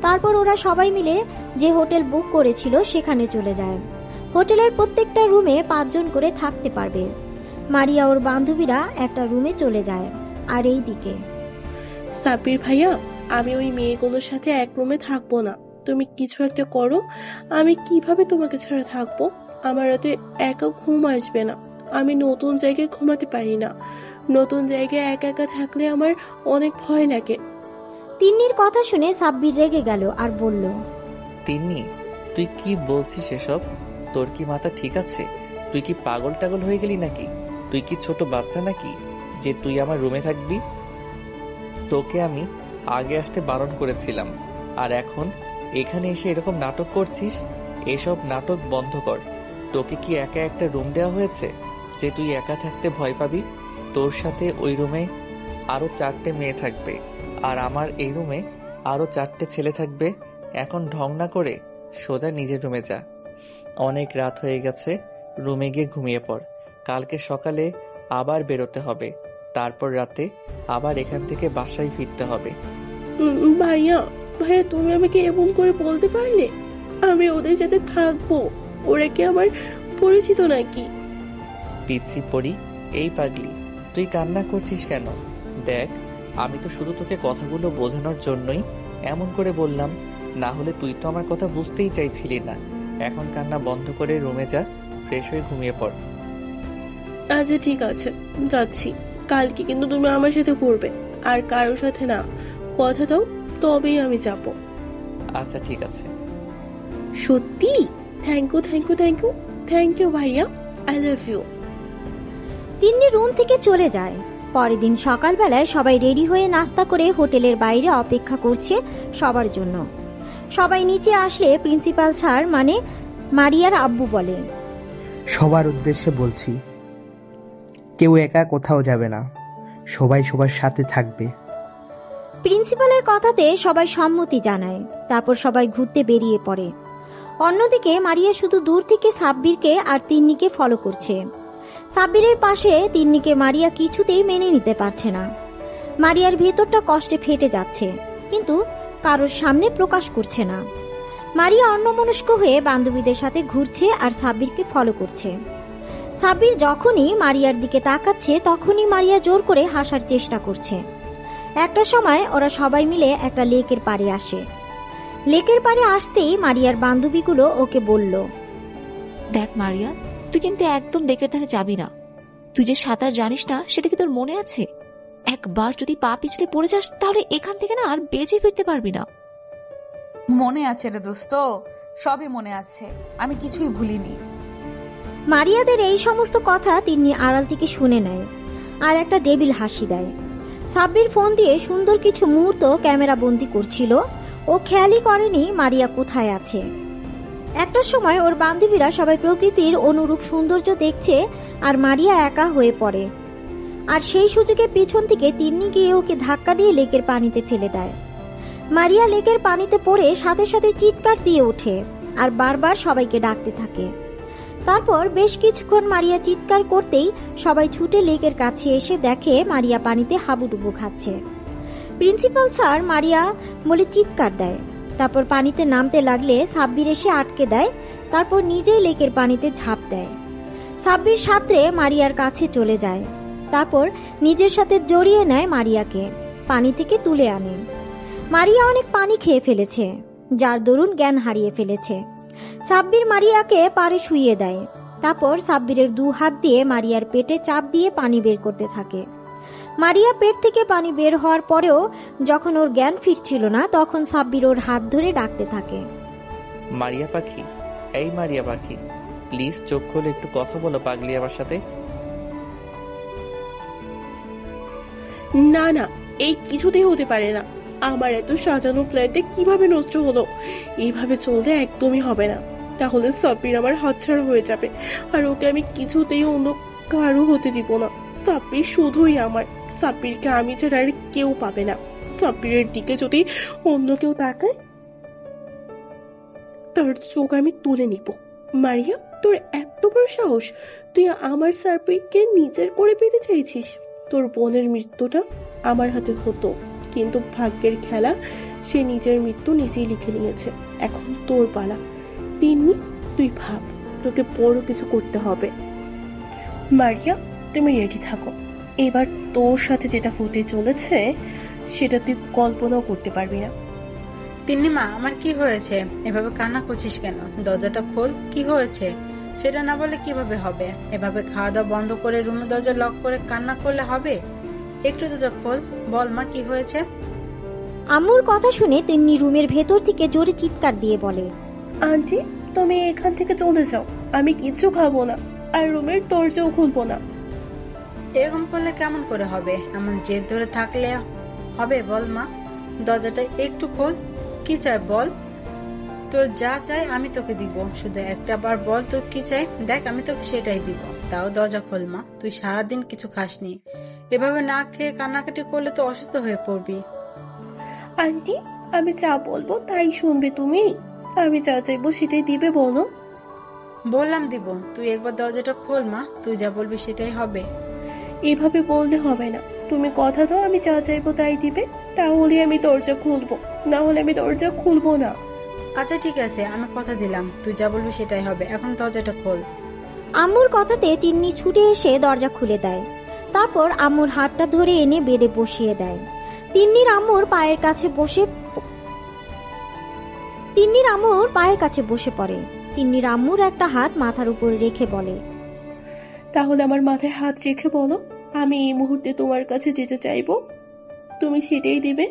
তারপর ওরা সবাই মিলে যে হোটেল বুক করেছিল সেখানে চলে যায়। হোটেলের প্রত্যেকটা রুমে 5 জন করে থাকতে পারবে। মারিয়া ওর বান্ধবীরা একটা রুমে চলে যায়। আর এই দিকে সাব্বির ভাইয়া, আমি ওই মেয়েগুলোর সাথে এক রুমে থাকবো না। তুমি কিছু একটা করো। আমি কিভাবে তোমাকে ছাড়া থাকবো? আমার রাতে একা ঘুম আসবে না। আমি নতুন জায়গায় ঘুমাতে পারি না। নতুন জায়গায় একা একা থাকলে আমার অনেক ভয় লাগে। তিন্নির কথা শুনে সাব্বির রেগে গেল আর বলল, তিন্নি, তুই কি বলছিস এসব? তোর কি মাথা ঠিক আছে? তুই কি পাগল টাগল হয়ে গেলি নাকি? তুই কি ছোট বাচ্চা নাকি যে তুই আমার রুমে থাকবি? তোকে আমি আগে আসতে বারণ করেছিলাম, আর এখন এখানে এসে এরকম নাটক করছিস? এসব নাটক বন্ধ কর। তোকে কি একা একটা রুম দেওয়া হয়েছে যে তুই একা থাকতে ভয় পাবি? তোর সাথে ওই রুমে আরো 4টে মেয়ে থাকবে, আর আমার এই রুমে আরো 4টে ছেলে থাকবে। এখন ঢং না করে সোজা নিজের রুমে যা। অনেক রাত হয়ে গেছে, রুমে গিয়ে ঘুমিয়ে পড়। কালকে সকালে আবার বেরোতে হবে, তারপর রাতে আবার এখান থেকে বাসায় ফিরতে হবে। ভাইয়া, তুমি আমাকে এমন করে বলতে পারলে? আমি ওদের সাথে থাকবো। ওরা কি আমার পরিচিত নাকি? পিচ্ছি পড়ি, এই পাগলি, তুই কান্না করছিস কেন? দেখ, আমি তো শুধু তোকে কথাগুলো বোঝানোর জন্যই এমন করে বললাম, না হলে তুই তো আমার কথা বুঝতেই চাইছিলি না। এখন কান্না বন্ধ করে রুমে যা, ফ্রেশ হয়ে ঘুমিয়ে পড়। আচ্ছা ঠিক আছে, যাচ্ছি। কালকে কিন্তু তুমি আমার সাথে ঘুরবে, আর কারোর সাথে না। কথা দাও, তবেই আমি যাব। আচ্ছা ঠিক আছে। সত্যি? Thank you thank you thank you thank you ভাইয়া, I love you. Tinni room থেকে চলে যায়। পরের দিন সকালবেলায় সবাই রেডি হয়ে নাস্তা করে হোটেলের বাইরে অপেক্ষা করছে সবার জন্য। সবাই নিচে আসলে প্রিন্সিপাল স্যার মানে মারিয়ার আব্বু বলে, সবার উদ্দেশ্যে বলছি, কেউ একা কোথাও যাবে না, সবাই সবার সাথে থাকবে। প্রিন্সিপালের কথাতে সবাই সম্মতি জানায়। তারপর সবাই ঘুরতে বেরিয়ে পড়ে। অন্যদিকে মারিয়া শুধু দূর থেকে সাব্বিরকে আর তিন্নিকে ফলো করছে। সাব্বিরের পাশে তিন্নিকে মারিয়া কিছুতেই মেনে নিতে পারছে না। মারিয়ার ভেতরটা কষ্টে ফেটে যাচ্ছে, কিন্তু কারোর সামনে প্রকাশ করছে না। মারিয়া অন্যমনস্ক হয়ে বান্ধবীদের সাথে ঘুরছে আর সাব্বিরকে ফলো করছে। সাব্বির যখনই মারিয়ার দিকে তাকাচ্ছে তখনই মারিয়া জোর করে হাসার চেষ্টা করছে। একটা সময় ওরা সবাই মিলে একটা লেকের পাড়ে আসে। লেকের পাড়ে আসতেই মারিয়ার বান্ধবীগুলো ওকে বলল, দেখ মারিয়া, তুই কিন্তু একদম লেকের ধারে যাবি না। তুই যে সাঁতার জানিস না সেটা কি তোর মনে আছে? একবার যদি পা পিছলে পড়ে যাস তাহলে এখান থেকে না আর বেঁচে ফিরতে পারবি না। মনে আছে রে দোস্ত, সবই মনে আছে, আমি কিছুই ভুলিনি। মারিয়াদের এই সমস্ত কথা তিন্নি আড়াল থেকে শুনে নেয় আর একটা ডেবিল হাসি দেয়। সাব্বির ফোন দিয়ে সুন্দর কিছু মুহূর্ত ক্যামেরা বন্দি করছিল। ও খেয়ালই করেনি মারিয়া কোথায় আছে। একটা সময় ওর বান্ধবীরা সবাই প্রকৃতির অনুরূপ সৌন্দর্য দেখছে আর মারিয়া একা হয়ে পড়ে। আর সেই সুযোগে পিছন থেকে তিন্নি গিয়ে ওকে ধাক্কা দিয়ে লেকের পানিতে ফেলে দেয়। মারিয়া লেকের পানিতে পড়ে সাথে সাথে চিৎকার দিয়ে ওঠে আর বারবার সবাইকে ডাকতে থাকে। তারপর বেশ কিছুক্ষণ মারিয়া চিৎকার করতেই সবাই ছুটে লেকের কাছে এসে দেখে মারিয়া পানিতে হাবুডুবু খাচ্ছে। প্রিন্সিপাল স্যার মারিয়া বলে চিৎকার দেয়। তারপর পানিতে নামতে লাগলে সাব্বির এসে আটকে দেয়। তারপর নিজেই লেকের পানিতে ঝাঁপ দেয়। সাব্বির সাঁতরে মারিয়ার কাছে চলে যায়। তারপর নিজের সাথে জড়িয়ে নেয় মারিয়াকে, পানি থেকে তুলে আনে। মারিয়া অনেক পানি খেয়ে ফেলেছে, যার দরুন জ্ঞান হারিয়ে ফেলেছে। সাব্বির মারিয়াকে পাড়ে শুইয়ে দেয়। তারপর সাব্বিরের 2 হাত দিয়ে মারিয়ার পেটে চাপ দিয়ে পানি বের করতে থাকে। মারিয়া পেট থেকে পানি বের হওয়ার পরেও যখন ওর জ্ঞান ফিরছিল না, তখন সাব্বির ওর হাত ধরে ডাকতে থাকে, মারিয়া পাখি, এই মারিয়া পাখি, প্লিজ চোখ খুলে একটু কথা বলো পাগলি আমার সাথে। না না, এই কিছুতেই হতে পারে না। আমার এত সাজানো প্ল্যানটা কিভাবে নষ্ট হলো? এইভাবে চললে একদমই হবে না। তাহলে সাব্বির আমার হাতছাড়া হয়ে যাবে, আর ওকে আমি কিছুতেই অন্য কারো হতে দিব না। সাব্বির শুধুই আমার। সাব্বিরকে আমি ছাড়া আর কেউ পাবে না। সাব্বিরের দিকে যদি অন্য কেউ তাকায়, তার চোখ আমি তুলে নিব। মারিয়া, তোর এত বড় সাহস! তুই আমার সাব্বিরকে নিজের করে পেতে চাইছিস? তোর বোনের মৃত্যুটা আমার হাতে হতো, কিন্তু ভাগ্যের খেলা, সে নিজের মৃত্যু নিজেই লিখে নিয়েছে। এখন তোর পালা। তিন্নি, তুই ভাব, তোকে বড় কিছু করতে হবে। মারিয়া, তুমি রেডি থাকো। এবার তোর সাথে যেটা হতে চলেছে সেটা তুই কল্পনাও করতে পারবি না। তিন্নিমা, আমার কি হয়েছে? এভাবে কান্না করছিস কেন? দরজাটা খোল, কি হয়েছে সেটা না বলে কিভাবে হবে? এভাবে খাওয়া দাওয়া বন্ধ করে রুমের দরজা লক করে কান্না করলে হবে? একটু দরজা খোল, বল মা কি হয়েছে। আম্মুর কথা শুনে তিন্নি রুমের ভেতর থেকে জোরে চিৎকার দিয়ে বলে, আন্টি, তুমি এখান থেকে চলে যাও। আমি কিচ্ছু খাবো না, আর রুমের দরজাও খুলবো না। এরকম করলে কেমন করে হবে? এমন জেদ ধরে থাকলে হবে? বল মা, দরজাটা একটু খোল। কি চাই বল? তোর যা চাই আমি তোকে দিব, শুধু একটা বার বল তোর কি চাই। দেখ, আমি তোকে সেটাই দিব। তাও দরজা খোল মা। তুই সারাদিন কিছু খাসনি, এভাবে না খেয়ে কান্নাকাটি করলে তো অসুস্থ হয়ে পড়বি। আন্টি, আমি যা বলবো তাই শুনবে তুমি? আমি যা চাইবো সেটাই দিবে, বলো। বললাম দিব, তুই একবার দরজাটা খোল মা। তুই যা বলবি সেটাই হবে। এভাবে বললে হবে না। তুমি কথা দাও আমি যা চাইবো তাই দিবে, তাহলে আমি দরজা খুলবো, না হলে আমি দরজা খুলবো না। আচ্ছা ঠিক আছে, আমি কথা দিলাম, তুই যা বলবি সেটাই হবে। এখন দরজাটা খোল। আম্মুর কথাতে তিন্নি ছুটে এসে দরজা খুলে দেয়। তারপর আম্মুর হাতটা ধরে এনে বেডে বসিয়ে দেয়। তিন্নির আম্মুর পায়ের কাছে বসে পড়ে। তিন্নির আম্মুর একটা হাত মাথার উপর রেখে বলে, তাহলে আমার মাথায় হাত রেখে বলো, আমি এই মুহূর্তে তোমার কাছে যেতে চাইবো, তুমি সেটাই দিবে।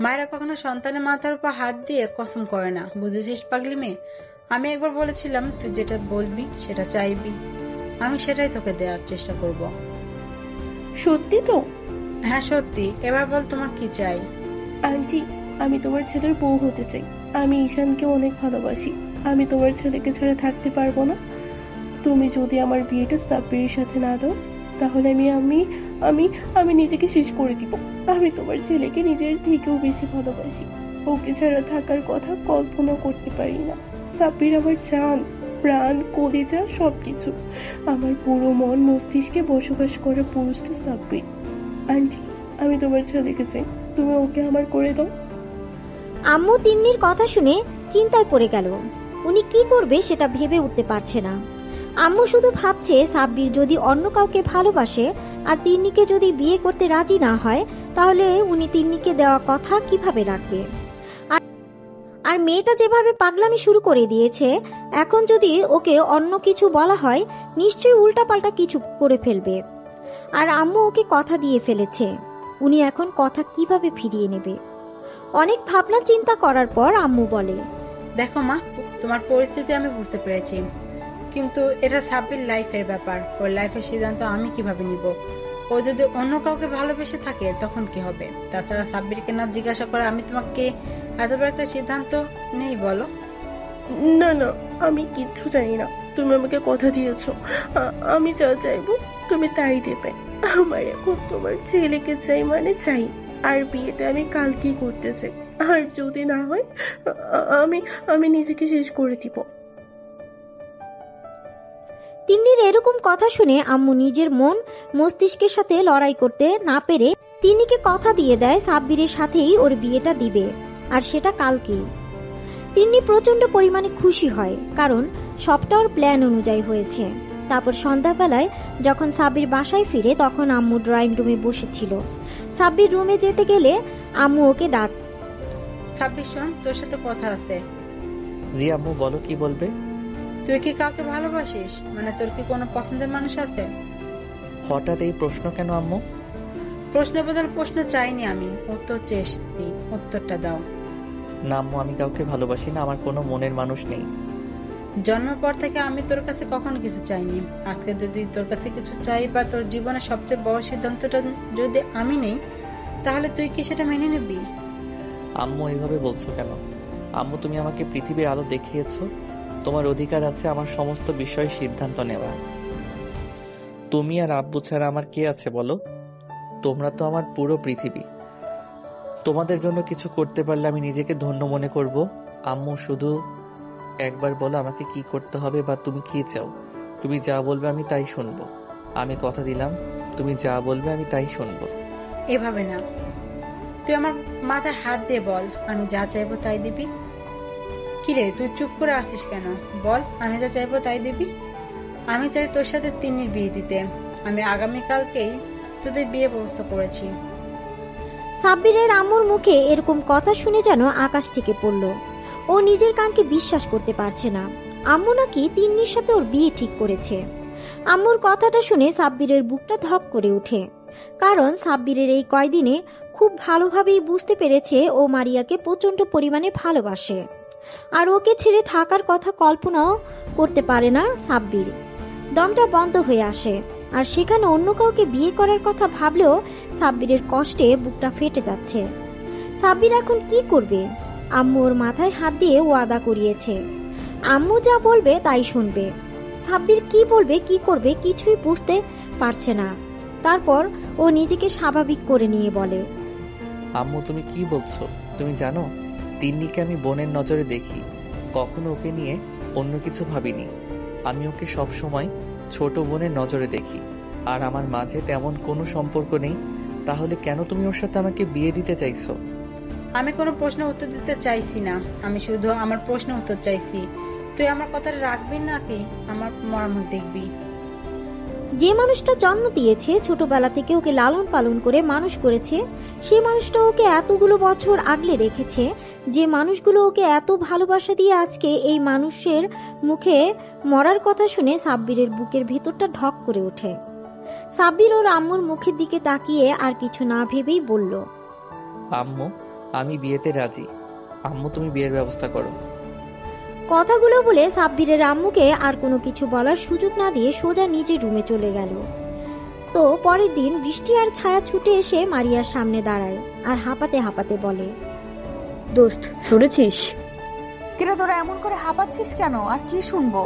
মায়েরা কখনো সন্তানের মাথার উপর হাত দিয়ে কসম করে না, বুঝেছিস পাগলি মেয়ে? আমি একবার বলেছিলাম তুই যেটা বলবি সেটা চাইবি, আমি সেটাই তোকে দেওয়ার চেষ্টা করব। সত্যি তো? হ্যাঁ সত্যি। এবার বল তোমার কি চাই। আন্টি, আমি তোমার ছেলের বউ হতে চাই। আমি ঈশানকে অনেক ভালোবাসি। আমি তোমার ছেলেকে ছাড়া থাকতে পারবো না। তুমি যদি আমার বিয়েটা সাব্বিরের সাথে না দাও, তাহলে আমি নিজেকে শেষ করে দিব। আমি তোমার ছেলেকে নিজের থেকেও বেশি ভালোবাসি। ওকে ছাড়া থাকার কথা কল্পনা করতে পারি না। সাব্বির আমার জান, প্রাণ, কলিজা, সবকিছু। আমার পুরো মন মস্তিষ্কে বসবাস করে পুরুষটা সাব্বির। আন্টি, আমি তোমার ছেলেকে চাই, তুমি ওকে আমার করে দাও। আম্মু তিন্নির কথা শুনে চিন্তায় পড়ে গেল। উনি কি করবে সেটা ভেবে উঠতে পারছে না। আম্মু শুধু ভাবছে সাব্বির যদি অন্য কাউকে ভালোবাসে আর তিন্নিকে যদি বিয়ে করতে রাজি না হয়, তাহলে উনি তিন্নিকে দেওয়া কথা কিভাবে রাখবে। আর মেয়েটা যেভাবে পাগলামি শুরু করে দিয়েছে, এখন যদি ওকে অন্য কিছু বলা হয়, নিশ্চয়ই উল্টাপাল্টা কিছু করে ফেলবে। আর আম্মু ওকে কথা দিয়ে ফেলেছে, উনি এখন কথা কিভাবে ফিরিয়ে নেবে। অনেক ভাবনা চিন্তা করার পর আম্মু বলে, দেখো মা, তোমার পরিস্থিতি আমি বুঝতে পেরেছি, কিন্তু এটা সাব্বির লাইফের ব্যাপার। ওর লাইফের সিদ্ধান্ত আমি কিভাবে নিব? ও যদি অন্য কাউকে ভালোবেসে থাকে তখন কি হবে? তাছাড়া সাব্বিরকে না জিজ্ঞাসা করে আমি তোমাকে এত বড় একটা সিদ্ধান্ত নেই বলো? না না, আমি কিচ্ছু জানি না। তুমি আমাকে কথা দিয়েছো, আমি যা চাইবো তুমি তাই দেবে। আমার এখন তোমার ছেলেকে চাই মানে চাই, আর বিয়েটা আমি কালকেই করতে চাই। আর যদি না হয় আমি নিজেকে শেষ করে দিব। তিন্নির এরকম কথা শুনে আম্মু নিজের মন মস্তিষ্কের সাথে লড়াই করতে না পেরে তিন্নিকে কথা দিয়ে দেয় সাব্বিরের সাথেই ওর বিয়েটা দিবে, আর সেটা কালকেই। তিন্নি প্রচন্ড পরিমাণে খুশি হয়, কারণ সবটা ওর প্ল্যান অনুযায়ী হয়েছে। তারপর সন্ধ্যাবেলায় যখন সাব্বির বাসায় ফিরে তখন আম্মু ড্রয়িং রুমে বসেছিল। সাব্বির রুমে যেতে গেলে আম্মু ওকে ডাক। সাব্বির শোন, তোর সাথে কথা আছে। জি আম্মু, বলো কি বলবে? তুই কি কাউকে ভালোবাসিস? মানে তোর কি কোনো পছন্দের মানুষ আছে? হঠাৎ এই প্রশ্ন কেন আম্মু? প্রশ্ন বদল প্রশ্ন চাইনি আমি, উত্তর চেয়েছি, উত্তরটা দাও। না আম্মু, আমি কাউকে ভালোবাসি না, আমার কোনো মনের মানুষ নেই। জন্মের পর থেকে আমি তোর কাছে কখনো কিছু চাইনি। আজকে যদি তোর কাছে কিছু চাই বা তোর জীবনের সবচেয়ে বড় সিদ্ধান্তটা যদি আমি নেই, তাহলে তুই কি সেটা মেনে নিবি? আম্মু এইভাবে বলছো কেন? আম্মু, তুমি আমাকে পৃথিবীর আলো দেখিয়েছো, তোমার অধিকার আছে আমার সমস্ত বিষয়ে সিদ্ধান্ত নেওয়া। তুমি আর আব্বু ছাড়া আমার কে আছে বলো? তোমরা তো আমার পুরো পৃথিবী। তোমাদের জন্য কিছু করতে পারলে আমি নিজেকে ধন্য মনে করব। আম্মু, শুধু একবার বলো আমাকে কি করতে হবে বা তুমি কি চাও। তুমি যা বলবে আমি তাই শুনবো। আমি কথা দিলাম, তুমি যা বলবে আমি তাই শুনবো। এভাবে না, তুই আমার মাথায় হাত দিয়ে বল আমি যা চাইবো তাই দিবি। কিরে তুই চুপ করে আসিস কেন? বল আমি যা চাইবো তাই দিবি। আমি চাই তোর সাথে তিন্নির বিয়ে দিতে। আমি আগামীকালকেই তোদের বিয়ে ব্যবস্থা করেছি। সাব্বিরের আম্মুর মুখে এরকম কথা শুনে যেন আকাশ থেকে পড়ল। ও নিজের কানকে বিশ্বাস করতে পারছে না। আম্মু নাকি তিন্নির সাথে ওর বিয়ে ঠিক করেছে। আম্মুর কথাটা শুনে সাব্বিরের বুকটা ধপ করে ওঠে, কারণ সাব্বিরের এই কয়দিনে খুব ভালোভাবেই বুঝতে পেরেছে ও মারিয়াকে প্রচন্ড পরিমাণে ভালোবাসে, আর ওকে ছেড়ে থাকার কথা কল্পনাও করতে পারে না সাব্বির। দমটা বন্ধ হয়ে আসে, আর সেখানে অন্য কাউকে বিয়ে করার কথা ভাবলেও সাব্বিরের কষ্টে বুকটা ফেটে যাচ্ছে। সাব্বির এখন কি করবে? আম্মু ওর মাথায় হাত দিয়ে ওয়াদা করিয়েছে, আম্মু যা বলবে তাই শুনবে। সাব্বির কি বলবে কি করবে কিছুই বুঝতে পারছে না। তারপর ও নিজেকে স্বাভাবিক করে নিয়ে বলে, আম্মু তুমি কি বলছো? তুমি জানো তিন্নিকে আমি বোনের নজরে দেখি, কখনো ওকে নিয়ে অন্য কিছু ভাবিনি। আমি ওকে সব সময় ছোট বোনের নজরে দেখি, আর আমার মাঝে তেমন কোনো সম্পর্ক নেই। তাহলে কেন তুমি ওর সাথে আমাকে বিয়ে দিতে চাইছো? আমি কোনো প্রশ্ন উত্তর দিতে চাইছি না, আমি শুধু আমার প্রশ্ন উত্তর চাইছি। তুই আমার কথাটা রাখবি নাকি আমার মরামত দেখবি? যে মানুষটা জন্ম দিয়েছে, ছোটবেলা থেকে ওকে লালন পালন করে মানুষ করেছে, সেই মানুষটা ওকে এতগুলো বছর আগলে রেখেছে, যে মানুষগুলো ওকে এত ভালোবাসা দিয়ে আজকে এই মানুষের মুখে মরার কথা শুনে সাব্বিরের বুকের ভেতরটা ঢক করে ওঠে। সাব্বির ওর আম্মুর মুখের দিকে তাকিয়ে আর কিছু না ভেবেই বলল, আম্মু আমি বিয়েতে রাজি। আম্মু তুমি বিয়ের ব্যবস্থা করো। কথাগুলো বলে সাব্বিরের আম্মুকে আর কোনো কিছু বলার সুযোগ না দিয়ে সোজা নিজের রুমে চলে গেল। তো পরের দিন বৃষ্টি আর ছায়া ছুটে এসে মারিয়ার সামনে দাঁড়ায় আর হাঁপাতে হাঁপাতে বলে, দোস্ত শুনেছিস? কিরে তোরা এমন করে হাঁপাচ্ছিস কেন? আর কি শুনবো?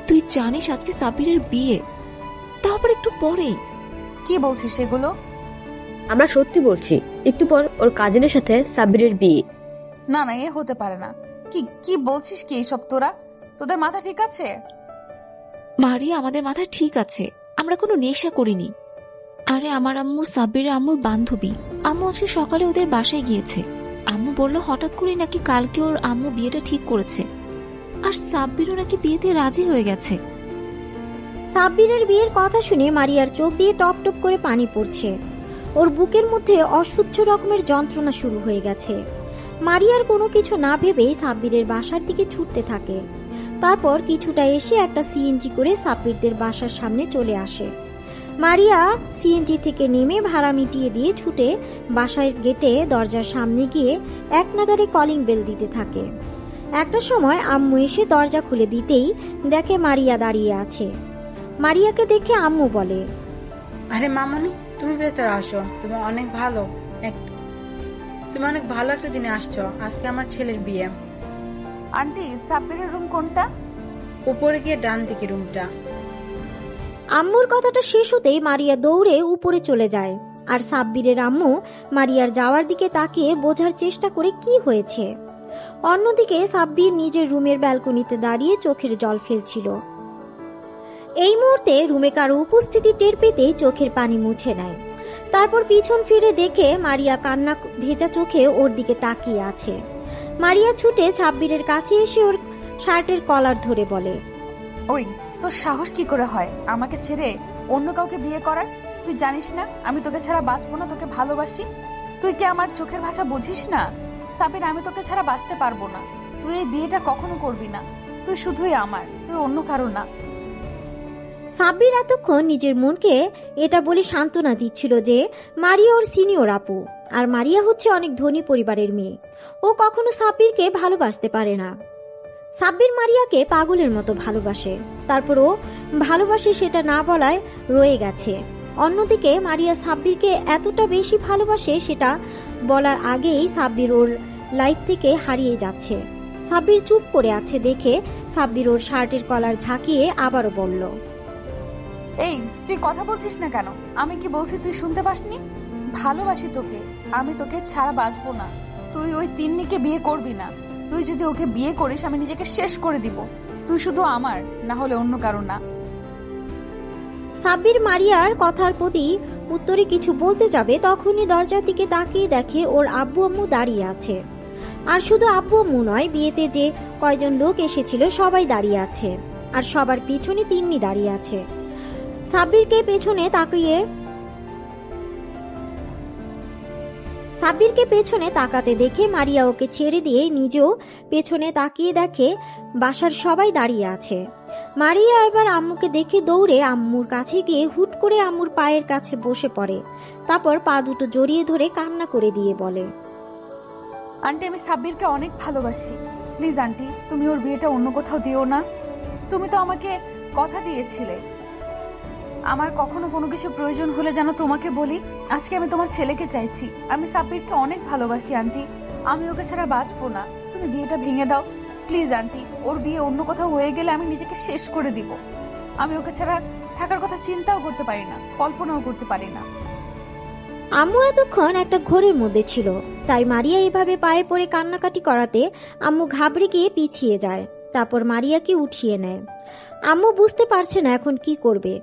তুই জানিস আজকে সাব্বিরের বিয়ে, তারপর একটু পরেই। কি বলছিস এগুলো? আমরা সত্যি বলছি, একটু পর ওর কাজিনের সাথে সাব্বিরের বিয়ে। না না, এ হতে পারে না। কি কি বলছিস কি এইসব? তোদের মাথা ঠিক আছে? মারিয়া, আমাদের মাথা ঠিক আছে, আমরা কোনো নেশা করিনি। আরে আমার আম্মু সাব্বিরের আম্মুর বান্ধবী। আম্মু আজকে সকালে ওদের বাসায় গিয়েছে। আম্মু বলল হঠাৎ করে নাকি কালকে ওর আম্মু বিয়েটা ঠিক করেছে, আর সাব্বিরও নাকি বিয়েতে রাজি হয়ে গেছে। সাব্বিরের বিয়ের কথা শুনে মারিয়ার চোখ দিয়ে টপ টপ করে পানি পড়ছে। ওর বুকের মধ্যে অসহ্য রকমের যন্ত্রণা শুরু হয়ে গেছে। মারিয়ার কোনো কিছু না ভেবেই সাব্বিরের বাসার দিকে ছুটতে থাকে। তারপর কিছুটা এসে একটা সিএনজি করে সাব্বিরদের বাসার সামনে চলে আসে। মারিয়া সিএনজি থেকে নেমে ভাড়া মিটিয়ে দিয়ে ছুটে বাসার গেটে দরজার সামনে গিয়ে এক নাগাড়ে কলিং বেল দিতে থাকে। একটা সময় আম্মু এসে দরজা খুলে দিতেই দেখে মারিয়া দাঁড়িয়ে আছে। মারিয়াকে দেখে আম্মু বলে, আরে মামনি, তুমি ভেতরে আসো। তুমি অনেক ভালো একটা দিনে আসছো। আজকে আমার ছেলের বিয়ে। আন্টি, সাব্বিরের রুম কোনটা? উপরে গিয়ে ডান দিকে রুমটা। আম্মুর কথাটা শেষ হতেই মারিয়া দৌড়ে উপরে চলে যায়, আর সাব্বিরের আম্মু মারিয়ার যাওয়ার দিকে তাকিয়ে বোঝার চেষ্টা করে কি হয়েছে। অন্যদিকে সাব্বির নিজের রুমের ব্যালকনিতে দাঁড়িয়ে চোখের জল ফেলছিল। এই মুহূর্তে রুমে কারো উপস্থিতি টের পেতেই চোখের পানি মুছে নেয়। তারপর পিছন ফিরে দেখে মারিয়া কান্না ভেজা চোখে ওর দিকে তাকিয়ে আছে। মারিয়া ছুটে সাব্বিরের কাছে এসে ওর শার্টের কলার ধরে বলে, ওই তোর সাহস কি করে হয় আমাকে ছেড়ে অন্য কাউকে বিয়ে করার? তুই জানিস না আমি তোকে ছাড়া বাঁচবো না, তোকে ভালোবাসি। তুই কি আমার চোখের ভাষা বুঝিস না? সাবির, আমি তোকে ছাড়া বাঁচতে পারবো না। তুই এই বিয়েটা কখনো করবি না। তুই শুধুই আমার, তুই অন্য কারো না। সাব্বির এতক্ষণ নিজের মনকে এটা বলে সান্ত্বনা দিচ্ছিল যে মারিয়া ওর সিনিয়র আপু, আর মারিয়া হচ্ছে অনেক ধনী পরিবারের মেয়ে। ও কখনো সাব্বিরকে ভালোবাসতে পারে না। সাব্বির মারিয়াকে পাগলের মতো ভালোবাসে, তারপর ও ভালোবাসে সেটা না বলায় রয়ে গেছে। অন্যদিকে মারিয়া সাব্বিরকে এতটা বেশি ভালোবাসে সেটা বলার আগেই সাব্বির ওর লাইফ থেকে হারিয়ে যাচ্ছে। সাব্বির চুপ করে আছে দেখে সাব্বির ওর শার্টের কলার ঝাঁকিয়ে আবারও বলল, এই তুই কথা বলছিস না কেন? আমি কি বলছি তুই শুনতে পাসনি? ভালোবাসি তোকে, আমি তোকে ছাড়া বাঁচবো না। তুই ওই তিন্নিকে বিয়ে করবি না। তুই যদি ওকে বিয়ে করিস আমি নিজেকে শেষ করে দিব। তুই শুধু আমার, না হলে অন্য কারো না। সাব্বির মারিয়ার কথার প্রতি উত্তরে কিছু বলতে যাবে তখনই দরজার দিকে তাকিয়ে দেখে ওর আব্বু আম্মু দাঁড়িয়ে আছে। আর শুধু আব্বু আম্মু নয়, বিয়েতে যে কয়জন লোক এসেছিল সবাই দাঁড়িয়ে আছে, আর সবার পিছনে তিন্নি দাঁড়িয়ে আছে। সাব্বিরকে পেছনে তাকাতে দেখে মারিয়া ওকে ছেড়ে দিয়ে নিজেও পেছনে তাকিয়ে দেখে বাসার সবাই দাঁড়িয়ে আছে। মারিয়া এবার আম্মুকে দেখে দৌড়ে আম্মুর কাছে গিয়ে হুট করে আম্মুর পায়ের কাছে বসে পড়ে, তারপর পা দুটো জড়িয়ে ধরে কান্না করে দিয়ে বলে, আন্টি, আমি সাব্বিরকে অনেক ভালোবাসি। প্লিজ আন্টি, তুমি ওর বিয়েটা অন্য কোথাও দিও না। তুমি তো আমাকে কথা দিয়েছিলে আমার কখনো কোনো কিছু প্রয়োজন হলে যেন তোমাকে বলি। আজকে আমি তোমার ছেলেকে চাইছি। আমি সাব্বিরকে অনেক ভালোবাসি আন্টি, আমি ওকে ছাড়া বাঁচবো না। তুমি বিয়েটা ভেঙে দাও প্লিজ আন্টি। ওর বিয়ে অন্য কোথাও হয়ে গেলে আমি নিজেকে শেষ করে দিব। আমি ওকে ছাড়া থাকার কথা চিন্তাও করতে পারি না, কল্পনাও করতে পারি না। আম্মু এতক্ষণ একটা ঘোরের মধ্যে ছিল, তাই মারিয়া এভাবে পায়ে পড়ে কান্নাকাটি করাতে আম্মু ঘাবড়ে গিয়ে পিছিয়ে যায়, তারপর মারিয়াকে উঠিয়ে নেয়। আম্মু বুঝতে পারছে না এখন কি করবে।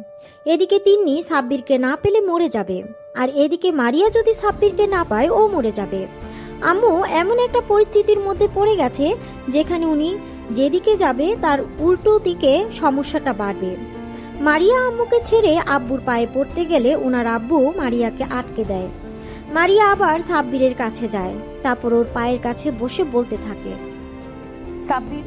এদিকে তিন্নি সাব্বিরকে না পেলে মরে যাবে, আর এদিকে মারিয়া যদি সাব্বিরকে না পায় ও মরে যাবে। আম্মু এমন একটা পরিস্থিতির মধ্যে পড়ে গেছে যেখানে উনি যেদিকে যাবে তার উল্টো দিকে সমস্যাটা বাড়বে। মারিয়া আম্মুকে ছেড়ে আব্বুর পায়ে পড়তে গেলে ওনার আব্বু মারিয়াকে আটকে দেয়। মারিয়া আবার সাব্বিরের কাছে যায়, তারপর ওর পায়ের কাছে বসে বলতে থাকে, সাব্বির,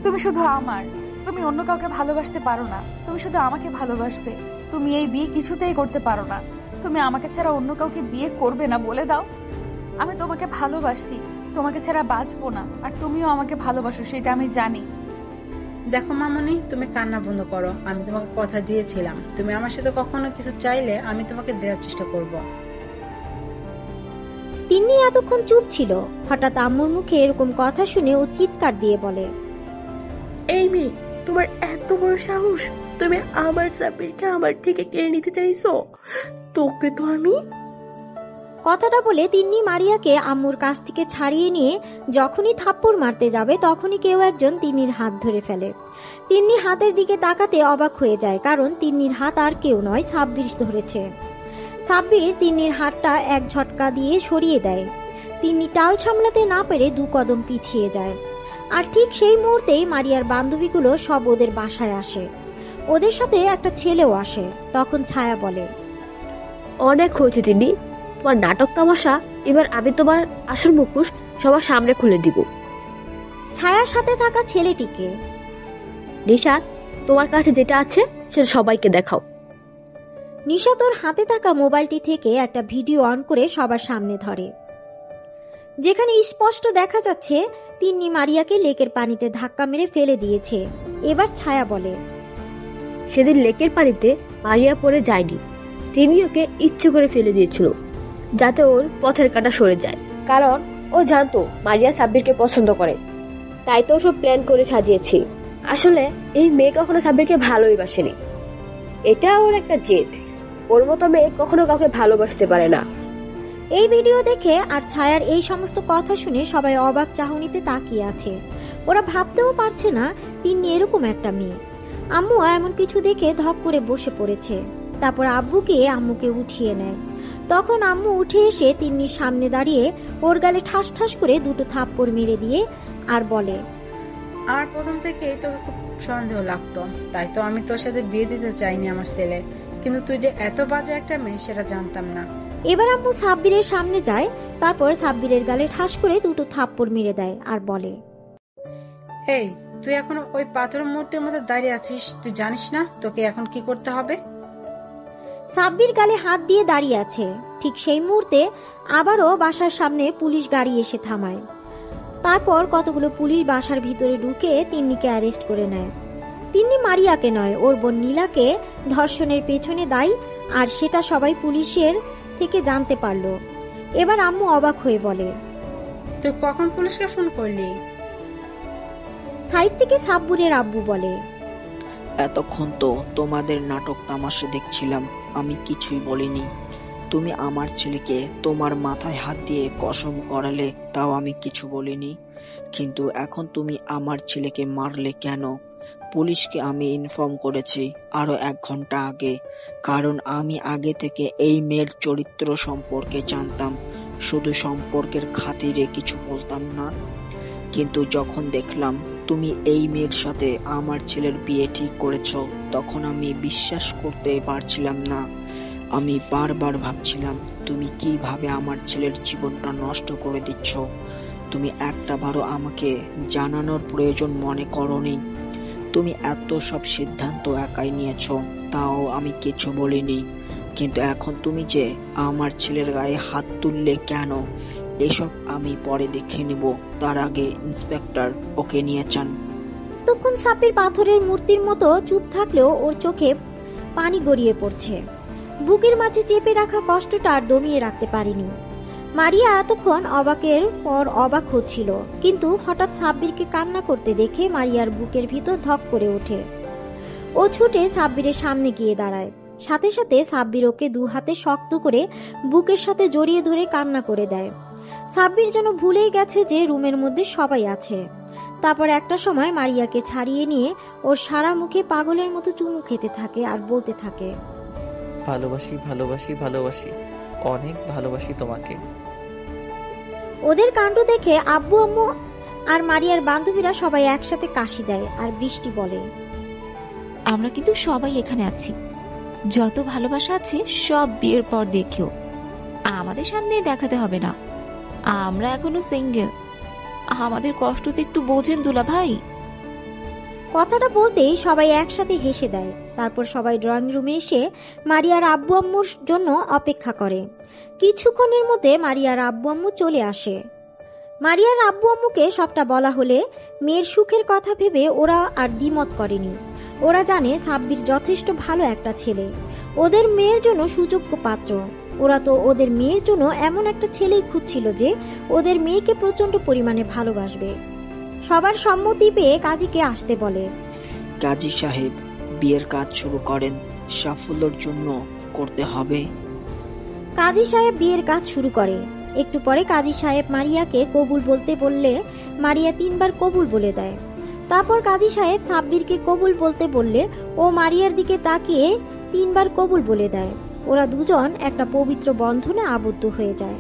তুমি শুধু আমার, তুমি অন্য কাউকে ভালোবাসতে পারো না। তুমি শুধু আমাকে ভালোবাসবে। তুমি এই বিয়ে কিছুতেই করতে পারো না। তুমি আমাকে ছাড়া অন্য কাউকে বিয়ে করবে না, বলে দাও। আমি তোমাকে ভালোবাসি, তোমাকে ছাড়া বাঁচবো না, আর তুমিও আমাকে ভালোবাসো, সেটা আমি জানি। দেখো মামনি, তুমি কান্না বন্ধ করো। আমি তোমাকে কথা দিয়েছিলাম, তুমি আমার সাথে কখনো কিছু চাইলে আমি তোমাকে দেওয়ার চেষ্টা করব। তিন্নি এতক্ষণ চুপ ছিল, হঠাৎ আম্মুর মুখে এরকম কথা শুনে ও চিৎকার দিয়ে বলে, এই মেয়ে, তোমার এত বড় সাহস! তুমি আমার সাব্বিরকে আমার থেকে কেড়ে নিতে চাইছো? তোকে তো আমি। কথাটা বলে তিন্নি মারিয়াকে আম্মুর কাছ থেকে ছাড়িয়ে নিয়ে যখনই থাপ্পড় মারতে যাবে তখনই কেউ একজন তিন্নির হাত ধরে ফেলে। তিন্নি হাতের দিকে তাকাতে অবাক হয়ে যায়, কারণ তিন্নির হাত আর কেউ নয়, সাব্বির ধরেছে। সাব্বির তিন্নির হাতটা এক ঝটকা দিয়ে সরিয়ে দেয়। তিন্নি টাল সামলাতে না পেরে 2 কদম পিছিয়ে যায়। আর ঠিক সেই মুহূর্তেই মারিয়ার বান্ধবীগুলো সব ওদের বাসায় আসে। ওদের সাথে একটা ছেলেও আসে। তখন ছায়া বলে, অনেক হয়েছে তিনি, তোমার নাটক তামাশা। এবার আমি তোমার আসল মুখোশ সবার সামনে খুলে দিব। ছায়ার সাথে থাকা ছেলেটিকে, নিশাত, তোমার কাছে যেটা আছে সেটা সবাইকে দেখাও। নিশাত ওর হাতে থাকা মোবাইলটি থেকে একটা ভিডিও অন করে সবার সামনে ধরে, যেখানে স্পষ্ট দেখা যাচ্ছে তিন্নি মারিয়াকে লেকের পানিতে ধাক্কা মেরে ফেলে দিয়েছে। এবার ছায়া বলে, সেদিন লেকের পানিতে মারিয়া পড়ে যায়নি, তিনি ওকে ইচ্ছে করে ফেলে দিয়েছিল যাতে ওর পথের কাঁটা সরে যায়, কারণ ও জানতো মারিয়া সাব্বিরকে পছন্দ করে। তাই তো সব প্ল্যান করে সাজিয়েছি। আসলে এই মেয়ে কখনো সাব্বিরকে ভালোই বাসেনি, এটা ওর একটা জেদ। ওর মতো মেয়ে কখনো কাউকে ভালোবাসতে পারে না। এই ভিডিও দেখে আর ছায়ার এই সমস্ত কথা শুনে সবাই অবাক চাহনিতে তাকিয়ে আছে। ওরা ভাবতেও পারছে না তিন্নি এরকম একটা মেয়ে। আম্মু এমন কিছু দেখে ধক করে বসে পড়েছে। তারপর আব্বুকে আম্মুকে উঠিয়ে নেয়। তখন আম্মু উঠে এসে তিন্নির সামনে দাঁড়িয়ে ওর গালে ঠাস ঠাস করে 2 থাপ্পড় মেরে দিয়ে আর বলে, আর প্রথম থেকেই তোকে খুব সন্দেহ লাগতো, তাই তো আমি তোর সাথে বিয়ে দিতে চাইনি আমার ছেলে। কিন্তু তুই যে এত বাজে একটা মেয়ে সেটা জানতাম না। এবার আম্মু সাব্বিরের সামনে যায়, তারপর সাব্বিরের গালে ঠাস করে দুটো থাপ্পড় মেরে দেয় আর বলে, এই তুই এখন ওই পাথরের মূর্তির মধ্যে দাঁড়িয়ে আছিস, তুই জানিস না তোকে এখন কি করতে হবে? সাব্বির গালে হাত দিয়ে দাঁড়িয়ে আছে। ঠিক সেই মুহূর্তে আবারও বাসার সামনে পুলিশ গাড়ি এসে থামায়। তারপর কতগুলো পুলিশ বাসার ভিতরে ঢুকে তিন্নিকে অ্যারেস্ট করে নেয়। তিন্নি মারিয়াকে নয়, ওর বোন নীলাকে ধর্ষণের পেছনে দায়ী, আর সেটা সবাই পুলিশের থেকে জানতে পারলো। এবার আম্মু অবাক হয়ে বলে, তুই কখন পুলিশকে ফোন করলি? সাইড থেকে সাব্বুরের আব্বু বলে, এতক্ষণ তো তোমাদের নাটক তামাশা দেখছিলাম, আমি কিছুই বলিনি। তুমি আমার ছেলেকে তোমার মাথায় হাত দিয়ে কসম করালে, তাও আমি কিছু বলিনি। কিন্তু এখন তুমি আমার ছেলেকে মারলে কেন? পুলিশকে আমি ইনফর্ম করেছি আরো 1 ঘন্টা আগে, কারণ আমি আগে থেকে এই মেয়ের চরিত্র সম্পর্কে জানতাম। শুধু সম্পর্কের খাতিরে কিছু বলতাম না। কিন্তু যখন দেখলাম তুমি এই মেয়ের সাথে আমার ছেলের বিয়ে ঠিক করেছো, তখন আমি বিশ্বাস করতে পারছিলাম না। আমি বারবার ভাবছিলাম তুমি কিভাবে আমার ছেলের জীবনটা নষ্ট করে দিচ্ছ। তুমি একটাবারও আমাকে জানানোর প্রয়োজন মনে করোনি। তুমি এত সব সিদ্ধান্ত একাই নিয়েছো, তাও আমি কিছু বলিনি। কিন্তু এখন তুমি যে আমার ছেলের গায়ে হাত তুললে কেন, এসব আমি পরে দেখে নিব। তার আগে ইন্সপেক্টর ওকে নিয়ে যান। তখন সাব্বির পাথরের মূর্তির মতো চুপ থাকলেও ওর চোখে পানি গড়িয়ে পড়ছে। বুকের মাঝে চেপে রাখা কষ্টটা আর দমিয়ে রাখতে পারেনি। মারিয়া এতক্ষণ অবাকের পর অবাক হচ্ছিল, কিন্তু হঠাৎ সাব্বিরকে কান্না করতে দেখে মারিয়ার বুকের ভিতর ধক করে ওঠে। ও ছুটে সাব্বিরের সামনে গিয়ে দাঁড়ায়। সাথে সাথে সাব্বির ওকে 2 হাতে শক্ত করে বুকের সাথে জড়িয়ে ধরে কান্না করে দেয়। সাব্বির যেন ভুলেই গেছে যে রুমের মধ্যে সবাই আছে। তারপর একটা সময় মারিয়াকে ছাড়িয়ে নিয়ে ওর সারা মুখে পাগলের মতো চুমু খেতে থাকে আর বলতে থাকে, ভালোবাসি ভালোবাসি ভালোবাসি, অনেক ভালোবাসি তোমাকে। ওদের কাণ্ড দেখে আব্বু আম্মু আর মারিয়ার বান্ধবীরা সবাই একসাথে কাশি দেয়। আর বৃষ্টি বলে, আমরা কিন্তু সবাই এখানে আছি। যত ভালোবাসা আছে সব বিয়ের পর দেখিও, আমাদের সামনে দেখাতে হবে না। আমরা এখনো সিঙ্গেল, আমাদের কষ্ট তো একটু বোঝেন দুলা ভাই। কথাটা বলতেই সবাই একসাথে হেসে দেয়। তারপর সবাই ড্রয়িং রুমে এসে মারিয়ার আব্বু আম্মুর জন্য অপেক্ষা করে। কিছুক্ষণের মধ্যে মারিয়ার আব্বু আম্মু চলে আসে। মারিয়ার আব্বু আম্মুকে সবটা বলা হলে মেয়ের সুখের কথা ভেবে ওরা আর দ্বিমত করেনি। ওরা জানে সাব্বির যথেষ্ট ভালো একটা ছেলে, ওদের মেয়ের জন্য সুযোগ্য পাত্র। ওরা তো ওদের মেয়ের জন্য এমন একটা ছেলেই খুঁজছিল যে ওদের মেয়েকে প্রচন্ড পরিমাণে ভালোবাসবে। সবার সম্মতি পেয়ে কাজীকে আসতে বলে। কাজী সাহেব, বিয়ের কাজ শুরু করেন, সাফল্যের জন্য করতে হবে। কাজী সাহেব বিয়ের কাজ শুরু করে। একটু পরে কাজী সাহেব মারিয়াকে কবুল বলতে বললে মারিয়া 3 বার কবুল বলে দেয়। তারপর কাজী সাহেব সাব্বিরকে কবুল বলতে বললে ও মারিয়ার দিকে তাকিয়ে 3 বার কবুল বলে দেয়। ওরা দুজন একটা পবিত্র বন্ধনে আবদ্ধ হয়ে যায়।